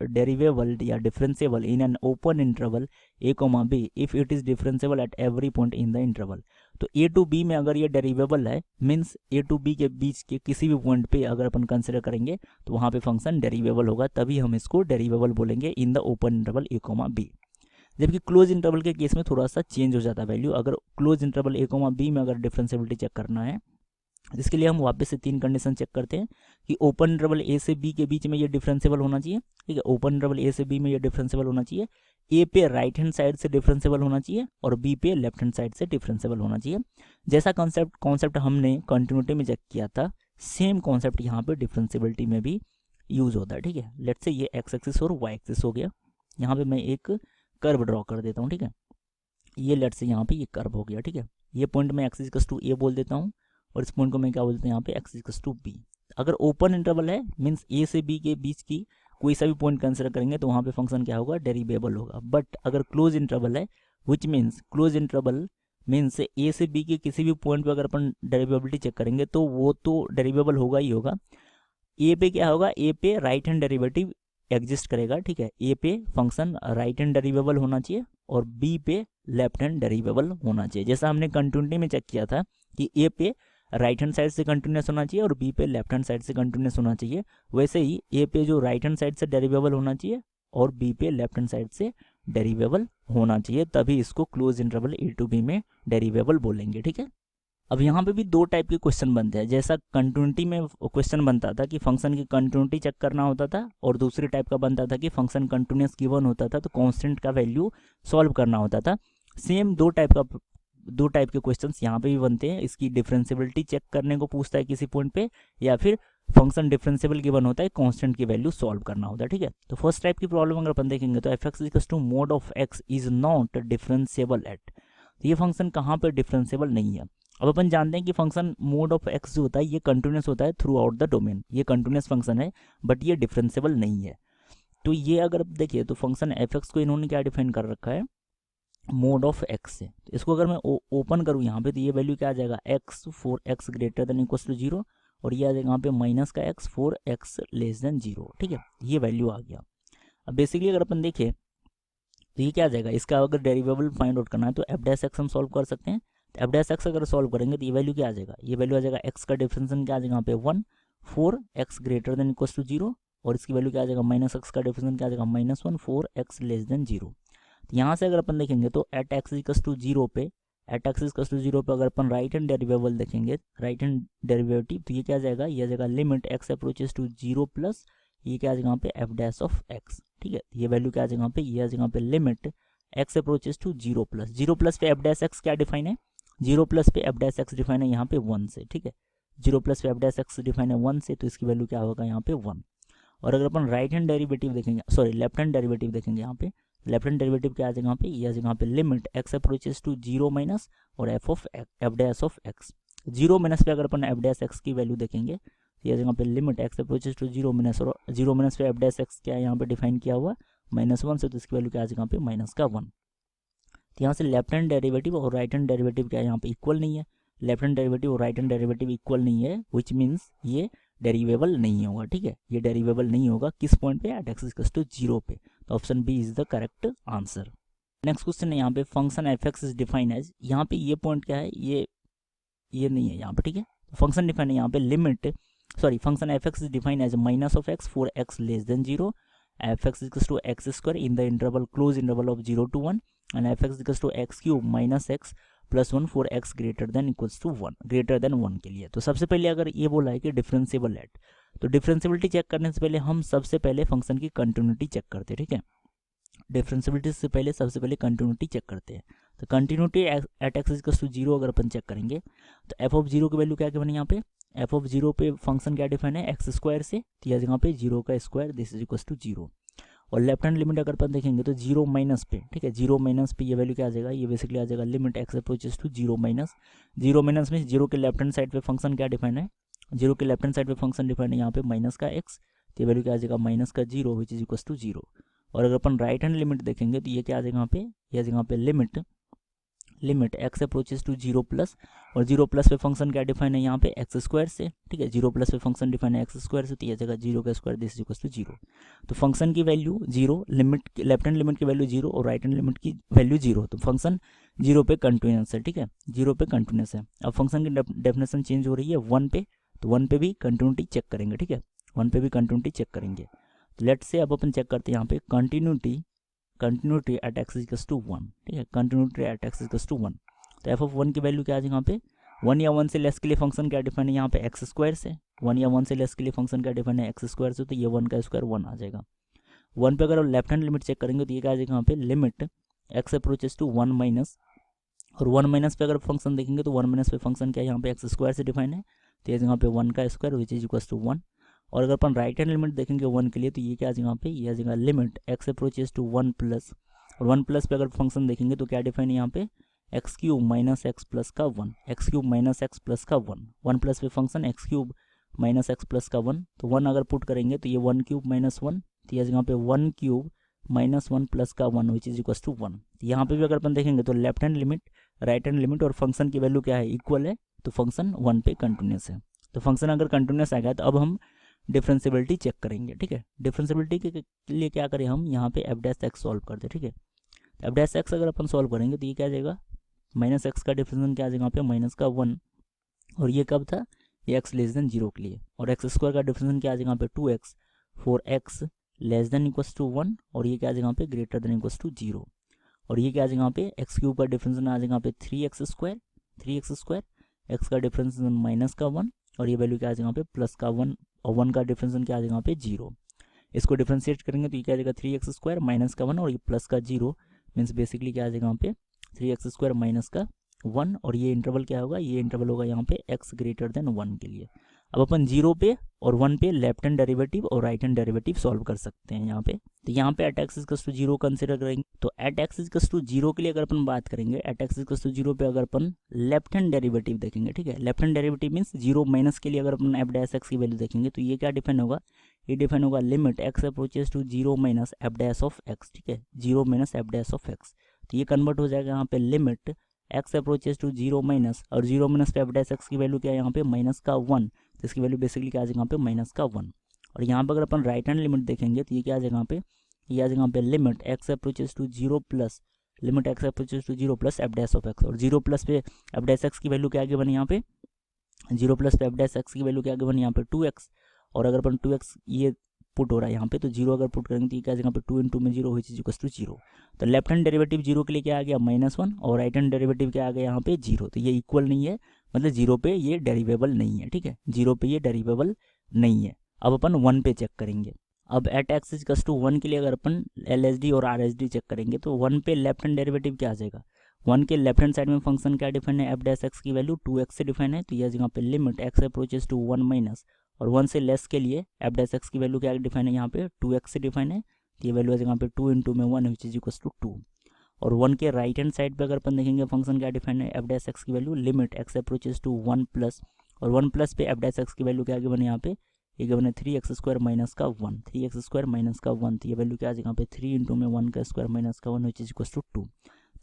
S2: derivable या differentiable in an open interval a, b if it is differentiable at every point in the interval। तो a to b में अगर ये डेरिवेबल है मीन्स a to b के बीच के किसी भी पॉइंट पे अगर अपन कंसिडर करेंगे तो वहाँ पे फंक्शन डेरिवेबल होगा, तभी हम इसको डेरिवेबल बोलेंगे in the open interval a, b। जबकि क्लोज इंटरवल के केस में थोड़ा सा चेंज हो जाता है वैल्यू। अगर क्लोज इंटरवल a, b में अगर डिफरेंशिएबिलिटी चेक करना है इसके लिए हम वापस से 3 कंडीशन चेक करते हैं कि ओपन इंटरवल ए से बी के बीच में ये डिफरेंशिएबल होना चाहिए, ठीक है। ओपन इंटरवल ए से बी में ये डिफरेंशिएबल होना चाहिए, ए पे राइट हैंड साइड से डिफरेंशिएबल होना चाहिए और बी पे लेफ्ट हैंड साइड से डिफरेंशिएबल होना चाहिए। जैसा कॉन्सेप्ट हमने कंटिन्यूटी में चेक किया था, सेम कॉन्सेप्ट यहाँ पे डिफरेंशिएबिलिटी में भी यूज होता है, ठीक है। लेट्स से ये एक्स एक्सिस और वाई एक्सिस हो गया। यहाँ पे मैं एक कर्व ड्रॉ कर देता हूँ, ठीक है। ये लेट्स से यहाँ पे ये कर्व हो गया, ठीक है। ये पॉइंट में एक्स इक्वल्स टू ए बोल देता हूँ और इस पॉइंट को मैं क्या बोलते हैं यहाँ पे एक्स इक्वल्स टू बी। अगर ओपन इंटरवल है मीन्स ए से बी के बीच की कोई सा भी पॉइंट कंसिडर करेंगे तो वहाँ पे फंक्शन क्या होगा, डेरिवेबल होगा। बट अगर क्लोज इंटरवल है which means closed interval means A से बी के किसी भी पॉइंट पे अगर अपन डेरिवेबिलिटी चेक करेंगे तो वो तो डेरिवेबल होगा ही होगा। ए पे क्या होगा, ए पे राइट हैंड डेरिवेटिव एग्जिस्ट करेगा, ठीक है। ए पे फंक्शन राइट हैंड डेरिवेबल होना चाहिए और बी पे लेफ्ट हैंड डेरिवेबल होना चाहिए। जैसा हमने कंटिन्यूटी में चेक किया था कि ए पे राइट हैंड साइड से कंटिन्यूस होना चाहिए और बी पे लेफ्ट हैंड साइड से कंटिन्यूस होना चाहिए, वैसे ही ए पे जो राइट हैंड साइड से डेरिवेबल होना चाहिए और बी पे लेफ्ट हैंड साइड से डेरिवेबल होना चाहिए, तभी इसको close interval a to b में डेरिवेबल बोलेंगे, ठीक है। अब यहाँ पे भी 2 टाइप के क्वेश्चन बनते हैं। जैसा कंटिन्यूटी में क्वेश्चन बनता था कि फंक्शन की कंटिन्यूटी चेक करना होता था, और दूसरी टाइप का बनता था कि फंक्शन कंटिन्यूस गिवन होता था तो कांस्टेंट का वैल्यू सॉल्व करना होता था। सेम 2 टाइप के क्वेश्चंस यहाँ पे भी बनते हैं। इसकी डिफरेंशिएबिलिटी चेक करने को पूछता है किसी पॉइंट पे, या फिर फंक्शन डिफरेंशिएबल गिवन होता है कांस्टेंट की वैल्यू सॉल्व करना होता है, ठीक है। तो फर्स्ट टाइप की प्रॉब्लम अगर अपन देखेंगे तो f x equals to mod of x is not differentiable at, तो ये फंक्शन कहाँ पर डिफरेंशिएबल नहीं है। अब अपन जानते हैं कि फंक्शन मोड ऑफ एक्स जो होता है ये कंटिन्यूस होता है थ्रू आउट द डोमेन, ये कंटिन्यूस फंक्शन है बट ये डिफरेंशिएबल नहीं है। तो ये अगर देखिए तो फंक्शन एफ एक्स को इन्होंने क्या डिफाइन कर रखा है, मोड ऑफ एक्स से। तो इसको अगर मैं ओपन करूँ यहाँ पे तो ये वैल्यू क्या आ जाएगा, x for x greater than equals to 0, और ये आ जाएगा यहाँ पे माइनस का x for x less than 0, ठीक है। ये वैल्यू आ गया। अब बेसिकली अगर अपन देखें तो ये क्या आ जाएगा, इसका अगर डेरिवेबल फाइंड आउट करना है तो एफ डैश एक्स हम सॉल्व कर सकते हैं। तो एफ डैश एक्स अगर सॉल्व करेंगे तो ये वैल्यू क्या आ जाएगा, ये वैल्यू आ जाएगा एक्स का डिफरेंशिएशन क्या आ जाएगा यहाँ पे 1 4 x greater than equals to 0, और इसकी वैल्यू क्या आ जाएगा माइनस एक्स का डिफरेंशिएशन क्या आ जाएगा -1 4 एक्स लेस देन 0। तो यहाँ से अगर अपन देखेंगे तो एट एक्स इक्वल्स टू 0 पे अगर अपन राइट हैंड डेरिवेबल देखेंगे, राइट हैंड डेरिवेटिव, तो ये क्या आ जाएगा, ये आ जाएगा limit x approaches to 0 plus ये क्या आ जाएगा यहाँ पे एफ डैश ऑफ एक्स, ठीक है। ये वैल्यू क्या आ जाएगा यहाँ पे, ये आ जाएगा यहाँ पे limit x approaches to 0 plus पे एफ डैश एक्स क्या डिफाइन है, 0 प्लस पे एफ डैश एक्स डिफाइन है यहाँ पे 1 से, ठीक है। 0 प्लस पे एफ डैश एक्स डिफाइन है 1 से, तो इसकी वैल्यू क्या होगा यहाँ पे 1। और अगर अपन राइट हैंड डेरिवेटिव देखेंगे, सॉरी लेफ्ट हैंड डेरिवेटिव देखेंगे यहाँ पे, लेफ्ट हैंड डेरिवेटिव क्या आ जाएगा यहाँ पे, ये आ जाएगा यहाँ पे limit x approaches to 0 minus और F dash of X. 0 minus पे अगर अपन एफ डैश एक्स की वैल्यू देखेंगे तो ये आ जाएगा यहाँ पे limit x approaches to 0 minus, और 0 माइनस पे एफ डैश एक्स क्या है यहाँ पे डिफाइन किया हुआ -1 से, तो इसकी वैल्यू क्या आ जाएगा यहाँ पे माइनस का 1। तो यहाँ से लेफ्ट हैंड डेरिवेटिव और राइट हैंड डेरिवेटिव क्या है यहाँ पे इक्वल नहीं है, लेफ्ट हैंड डेरिवेटिव और राइट हैंड डेरिवेटिव इक्वल नहीं है, विच मीन्स ये डेरिवेबल नहीं होगा, ठीक है। ये डेरिवेबल नहीं होगा किस पॉइंट पे, एट एक्स इक्वल्स टू 0 पे। तो option B is the correct answer. Next question है यहाँ पे function F x is define as, यहाँ पे ये पॉइंट क्या है, ये नहीं है यहाँ पे, ठीक है। फंक्शन डिफाइन है यहाँ पे limit, sorry, function F x is define as minus of x for x less than 0, f x equals to x square in the interval close interval of 0 to 1 and F x equals to x cube minus x plus 1 for x greater than equals to 1, greater than 1 के लिए। तो सबसे पहले अगर ये बोला है कि डिफरेंशिएबल एट, तो डिफरेंशिएबिलिटी चेक करने से पहले हम सबसे पहले फंक्शन की कंटिन्यूटी चेक करते हैं, ठीक है। डिफरेंशिएबिलिटी से पहले सबसे पहले कंटिन्यूटी चेक करते हैं। तो continuity at x equals to 0 अगर अपन चेक करेंगे तो एफ ऑफ 0 की वैल्यू क्या बनी यहाँ पे, एफ ऑफ 0 पे फंक्शन क्या डिफाइन है, एक्स स्क्वायर से, तो यहाँ पे 0 का square this is equals to 0। और लेफ्ट हैंड लिमिट अगर अपन देखेंगे तो 0 माइनस पे, ठीक है, 0 माइनस पे ये वैल्यू क्या आ जाएगा, ये बेसिकली आ जाएगा limit x approaches to 0 minus, 0 minus में 0 के लेफ्ट हैंड साइड पे फंक्शन क्या डिफाइन है, 0 के लेफ्ट हैंड साइड पे फंक्शन डिफाइन है यहाँ पे माइनस का एक्स, तो ये वैल्यू क्या आ जाएगा माइनस का 0 विच इज इक्वल्स टू 0। और अगर अपन राइट हैंड लिमिट देखेंगे तो ये क्या आ जाएगा यहाँ पे, ये आ जाएगा यहाँ पे limit x approaches to 0 plus, और 0 प्लस पे फंक्शन क्या डिफाइन है यहाँ पे एक्स स्क्वायर से, ठीक है, 0 प्लस पे फंक्शन डिफाइन है एक्स स्क्वायर से, तो ये जगह 0 का square this is equals to 0। तो फंक्शन की value 0, limit left hand limit की वैल्यू 0 और राइट हैंड लिमिट की वैल्यू 0, तो फंक्शन 0 पे कंटिन्यूस है, ठीक है, 0 पे कंटिन्यूस है। अब फंक्शन की डेफिनेशन चेंज हो रही है 1 पे, तो 1 पे भी कंटिन्यूटी चेक करेंगे, ठीक है, 1 पे भी कंटिन्यूटी चेक करेंगे। तो लेट्स से अब अपन चेक करते हैं यहाँ पे continuity at x equals to 1, ठीक है, continuity at x equals to 1। तो एफ ऑफ 1 की वैल्यू क्या आ जाएगा यहाँ पे, 1 या 1 से लेस के लिए फंक्शन क्या डिफाइन है यहाँ पे एक्स स्क्वायर से, 1 या 1 से लेस के लिए फंक्शन क्या डिफाइन है एक्स स्क्वायर से, तो ये 1 का स्क्वायर 1 आ जाएगा। 1 पे अगर लेफ्ट हैंड लिमिट चेक करेंगे तो ये क्या आ जाएगा यहाँ पे limit x approaches to 1 minus, और 1 माइनस पे अगर फंक्शन देखेंगे तो 1 माइनस पे फंक्शन क्या है यहाँ पे एक्स स्क्वायर से डिफाइन है, तो ये यहाँ पे 1 का square which is equals to 1। और अगर अपन राइट हैंड लिमिट देखेंगे 1 के लिए तो ये क्या आ जाएगा यहाँ पे, ये आ जाएगा limit x approaches to 1 plus, और 1 प्लस पे अगर फंक्शन देखेंगे तो क्या डिफाइन है यहाँ पे x cube minus x plus का 1, x cube minus x plus का 1, 1 प्लस पे function x cube minus x plus का 1, तो 1 अगर पुट करेंगे तो ये 1 क्यूब माइनस 1, तो यहाँ पे 1 क्यूब माइनस 1 प्लस का 1 विच इज इक्वल्स टू 1। यहाँ पे भी अगर अपन देखेंगे तो left hand limit right hand limit और फंक्शन की वैल्यू क्या है, इक्वल है, तो फंक्शन 1 पे कंटिन्यूस है। तो फंक्शन अगर कंटिन्यूस आ गया तो अब हम डिफरेंशिएबिलिटी चेक करेंगे, ठीक है। डिफरेंशिएबिलिटी के लिए क्या करें हम यहाँ पे एफ डैश एक्स सॉल्व करते हैं, ठीक है। एफ डैश एक्स अगर अपन सॉल्व करेंगे तो ये क्या आ जाएगा, माइनस एक्स का डिफरेंशिएशन क्या आ जाएगा यहाँ पे माइनस का 1, और ये कब था, ये एक्स लेस देन 0 के लिए, और एक्स स्क्वायर का डिफरेंशिएशन क्या आ जाएगा यहाँ पे 2x for x less than equals to 1, और ये क्या आ जाएगा यहाँ पे ग्रेटर देन इक्वल्स टू 0, और ये क्या आ जाएगा यहाँ पे एक्स क्यूब का डिफरेंशिएशन आ जाएगा यहाँ पे 3x स्क्वायर, एक्स का डिफरेंशिएशन माइनस का 1, और ये वैल्यू क्या आ जाएगा यहाँ पे प्लस का 1, और 1 का डिफरेंशिएशन क्या आ जाएगा यहाँ पे 0। इसको डिफरेंशिएट करेंगे तो ये क्या आ जाएगा 3x स्क्वायर माइनस का 1 और ये प्लस का 0, मीन्स बेसिकली क्या आ जाएगा यहाँ पे 3x स्क्वायर माइनस का 1, और ये इंटरवल क्या होगा, ये इंटरवल होगा यहाँ पे x ग्रेटर देन 1 के लिए। अब अपन 0 पे और 1 पे लेफ्ट हैंड डेरिवेटिव और राइट हैंड डेरिवेटिव सॉल्व कर सकते हैं यहाँ पे। तो यहाँ पे at x equals to 0 consider करेंगे, तो एट एक्स इक्वल्स टू 0 के लिए अगर अपन बात करेंगे, एट एक्स इक्वल्स टू 0 पे अगर अपन लेफ्ट हैंड डेरिवेटिव देखेंगे, ठीक है, left hand derivative means 0 minus के लिए अगर अपन एफ डैश एक्स की वैल्यू देखेंगे तो ये क्या डिफाइन होगा, ये डिफाइन होगा limit x approaches to 0 minus f dash of x, ठीक है, 0 minus f dash of x, तो ये कन्वर्ट हो जाएगा यहाँ पे limit x approaches to 0 minus, और 0 माइनस पे एफ डैश एक्स की वैल्यू क्या है यहाँ पे माइनस का 1, तो इसकी वैल्यू बेसिकली क्या आ जाएगा यहाँ पे माइनस का 1। और यहाँ पर अगर अपन राइट हैंड लिमिट देखेंगे तो ये क्या आ जाएगा यहाँ पे, ये आ जाएगा यहाँ पे limit x approaches to 0 plus, limit x approaches to 0 plus f dash of x, और 0 प्लस पे एफ डैश एक्स की वैल्यू क्या आगे बनी यहाँ पे, 0 प्लस पे एफ डैश एक्स की वैल्यू क्या आगे बनी यहाँ पे 2x, और अगर अपन 2x ये पुट हो रहा है यहाँ पे तो 0 अगर पुट करेंगे तो ये क्या आ जाएगा यहाँ पे 2 इंटू में 0 विच इज इक्वल्स टू 0। तो लेफ्ट हैंड डेरिवेटिव 0 के लिए क्या आ गया -1, और राइट हैंड डेरिवेटिव क्या आ गया यहाँ पे 0, तो ये इक्वल नहीं है, मतलब 0 पे ये डेरिवेबल नहीं है, ठीक है, 0 पे ये डेरिवेबल नहीं है। अब अपन 1 पे चेक करेंगे। अब एट एक्स इक्वल्स टू 1 के लिए अगर अपन LSD और RSD चेक करेंगे तो 1 पे लेफ्ट हैंड डेरिवेटिव क्या आ जाएगा, 1 के लेफ्ट हैंड साइड में फंक्शन क्या डिफाइन है, एफ डैश एक्स की वैल्यू 2x से डिफाइन है, तो ये यहाँ पे limit x approaches to 1 minus, और 1 से लेस के लिए एफ डैश एक्स की वैल्यू क्या डिफाइन है यहाँ पे 2x से डिफाइन है, तो ये वैल्यू है यहाँ पे 2 इंटू में 1 विच इज इक्वल्स टू 2। और 1 के राइट हैंड साइड पे अगर अपन देखेंगे फंक्शन क्या डिफाइन है, एफ डैश एक्स की value limit x approaches to 1 plus, और 1 प्लस पे एफ डैश एक्स की वैल्यू क्या गिवन है यहाँ पे, ये गिवन है 3x स्क्वायर माइनस का 1, 3x स्क्वायर माइनस का 1, तो ये वैल्यू क्या आ जाएगा यहाँ पे 3 इंटू में 1 का स्क्वायर माइनस का 1 विच इज इक्वल्स टू 2।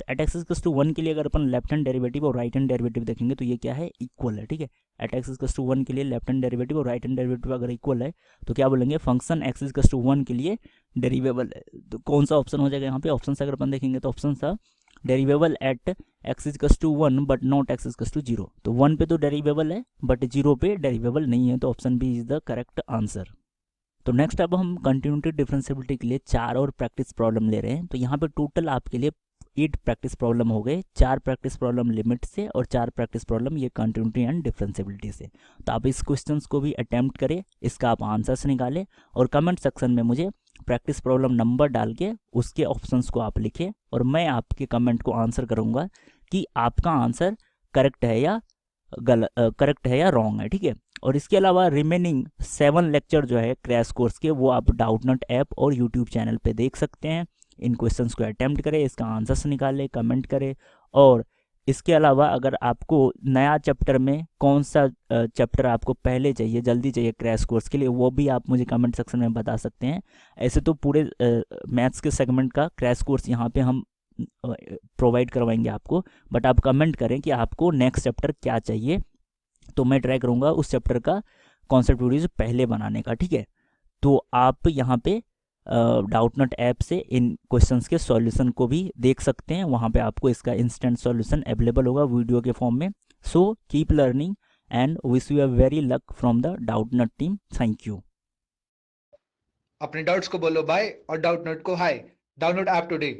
S2: तो एट एक्स इक्वल्स टू 1 के लिए अगर अपन लेफ्ट हैंड डेरिवेटिव और राइट हैंड डेरिवेटिव देखेंगे तो ये क्या है, इक्वल है, ठीक है। एट एक्स इक्वल्स टू 1 के लिए लेफ्ट हैंड डेरिवेटिव और राइट हैंड डेरिवेटिव अगर इक्वल है तो क्या बोलेंगे, फंक्शन एक्स इक्वल्स टू 1 के लिए डेरिवेबल है। तो कौन सा ऑप्शन हो जाएगा यहाँ पे, ऑप्शन अगर अपन देखेंगे तो ऑप्शन था derivable at x equals to 1 but not X equals to 0। तो 1 पे तो डेरिवेबल है बट 0 पे डेरिवेबल नहीं है, तो option B is the correct answer. तो नेक्स्ट अब हम कंटिन्यूटी डिफरेंशिएबिलिटी के लिए 4 और प्रैक्टिस प्रॉब्लम ले रहे हैं। तो यहाँ पे टोटल आपके लिए 8 प्रैक्टिस प्रॉब्लम हो गए, 4 प्रैक्टिस प्रॉब्लम लिमिट से और 4 प्रैक्टिस प्रॉब्लम ये कंटिन्यूटी एंड डिफरेंशिएबिलिटी से। तो आप इस क्वेश्चंस को भी अटेम्प्ट करें, इसका आप आंसर्स निकालें और कमेंट सेक्शन में मुझे प्रैक्टिस प्रॉब्लम नंबर डाल के उसके ऑप्शंस को आप लिखें और मैं आपके कमेंट को आंसर करूँगा कि आपका आंसर करेक्ट है या करेक्ट है या रॉन्ग है, ठीक है। और इसके अलावा रिमेनिंग 7 लेक्चर जो है क्रैश कोर्स के वो आप डाउटनट ऐप और यूट्यूब चैनल पे देख सकते हैं। इन क्वेश्चंस को अटेम्प्ट करें, इसका आंसर्स निकालें, कमेंट करें। और इसके अलावा अगर आपको नया चैप्टर में कौन सा चैप्टर आपको पहले चाहिए, जल्दी चाहिए क्रैश कोर्स के लिए, वो भी आप मुझे कमेंट सेक्शन में बता सकते हैं। ऐसे तो पूरे मैथ्स के सेगमेंट का क्रैश कोर्स यहाँ पे हम प्रोवाइड करवाएंगे आपको, बट आप कमेंट करें कि आपको नेक्स्ट चैप्टर क्या चाहिए, तो मैं ट्राई करूँगा उस चैप्टर का कॉन्सेप्ट वीडियोज पहले बनाने का, ठीक है। तो आप यहाँ पे डाउटनट ऐप से इन क्वेश्चंस के सॉल्यूशन को भी देख सकते हैं, वहाँ पे आपको इसका इंस्टेंट सॉल्यूशन अवेलेबल होगा वीडियो के फॉर्म में। So keep learning and wish you a very luck from the Doubtnut team. Thank you.
S1: अपने डाउट्स को बोलो बाय और डाउटनट को हाय। Download app today.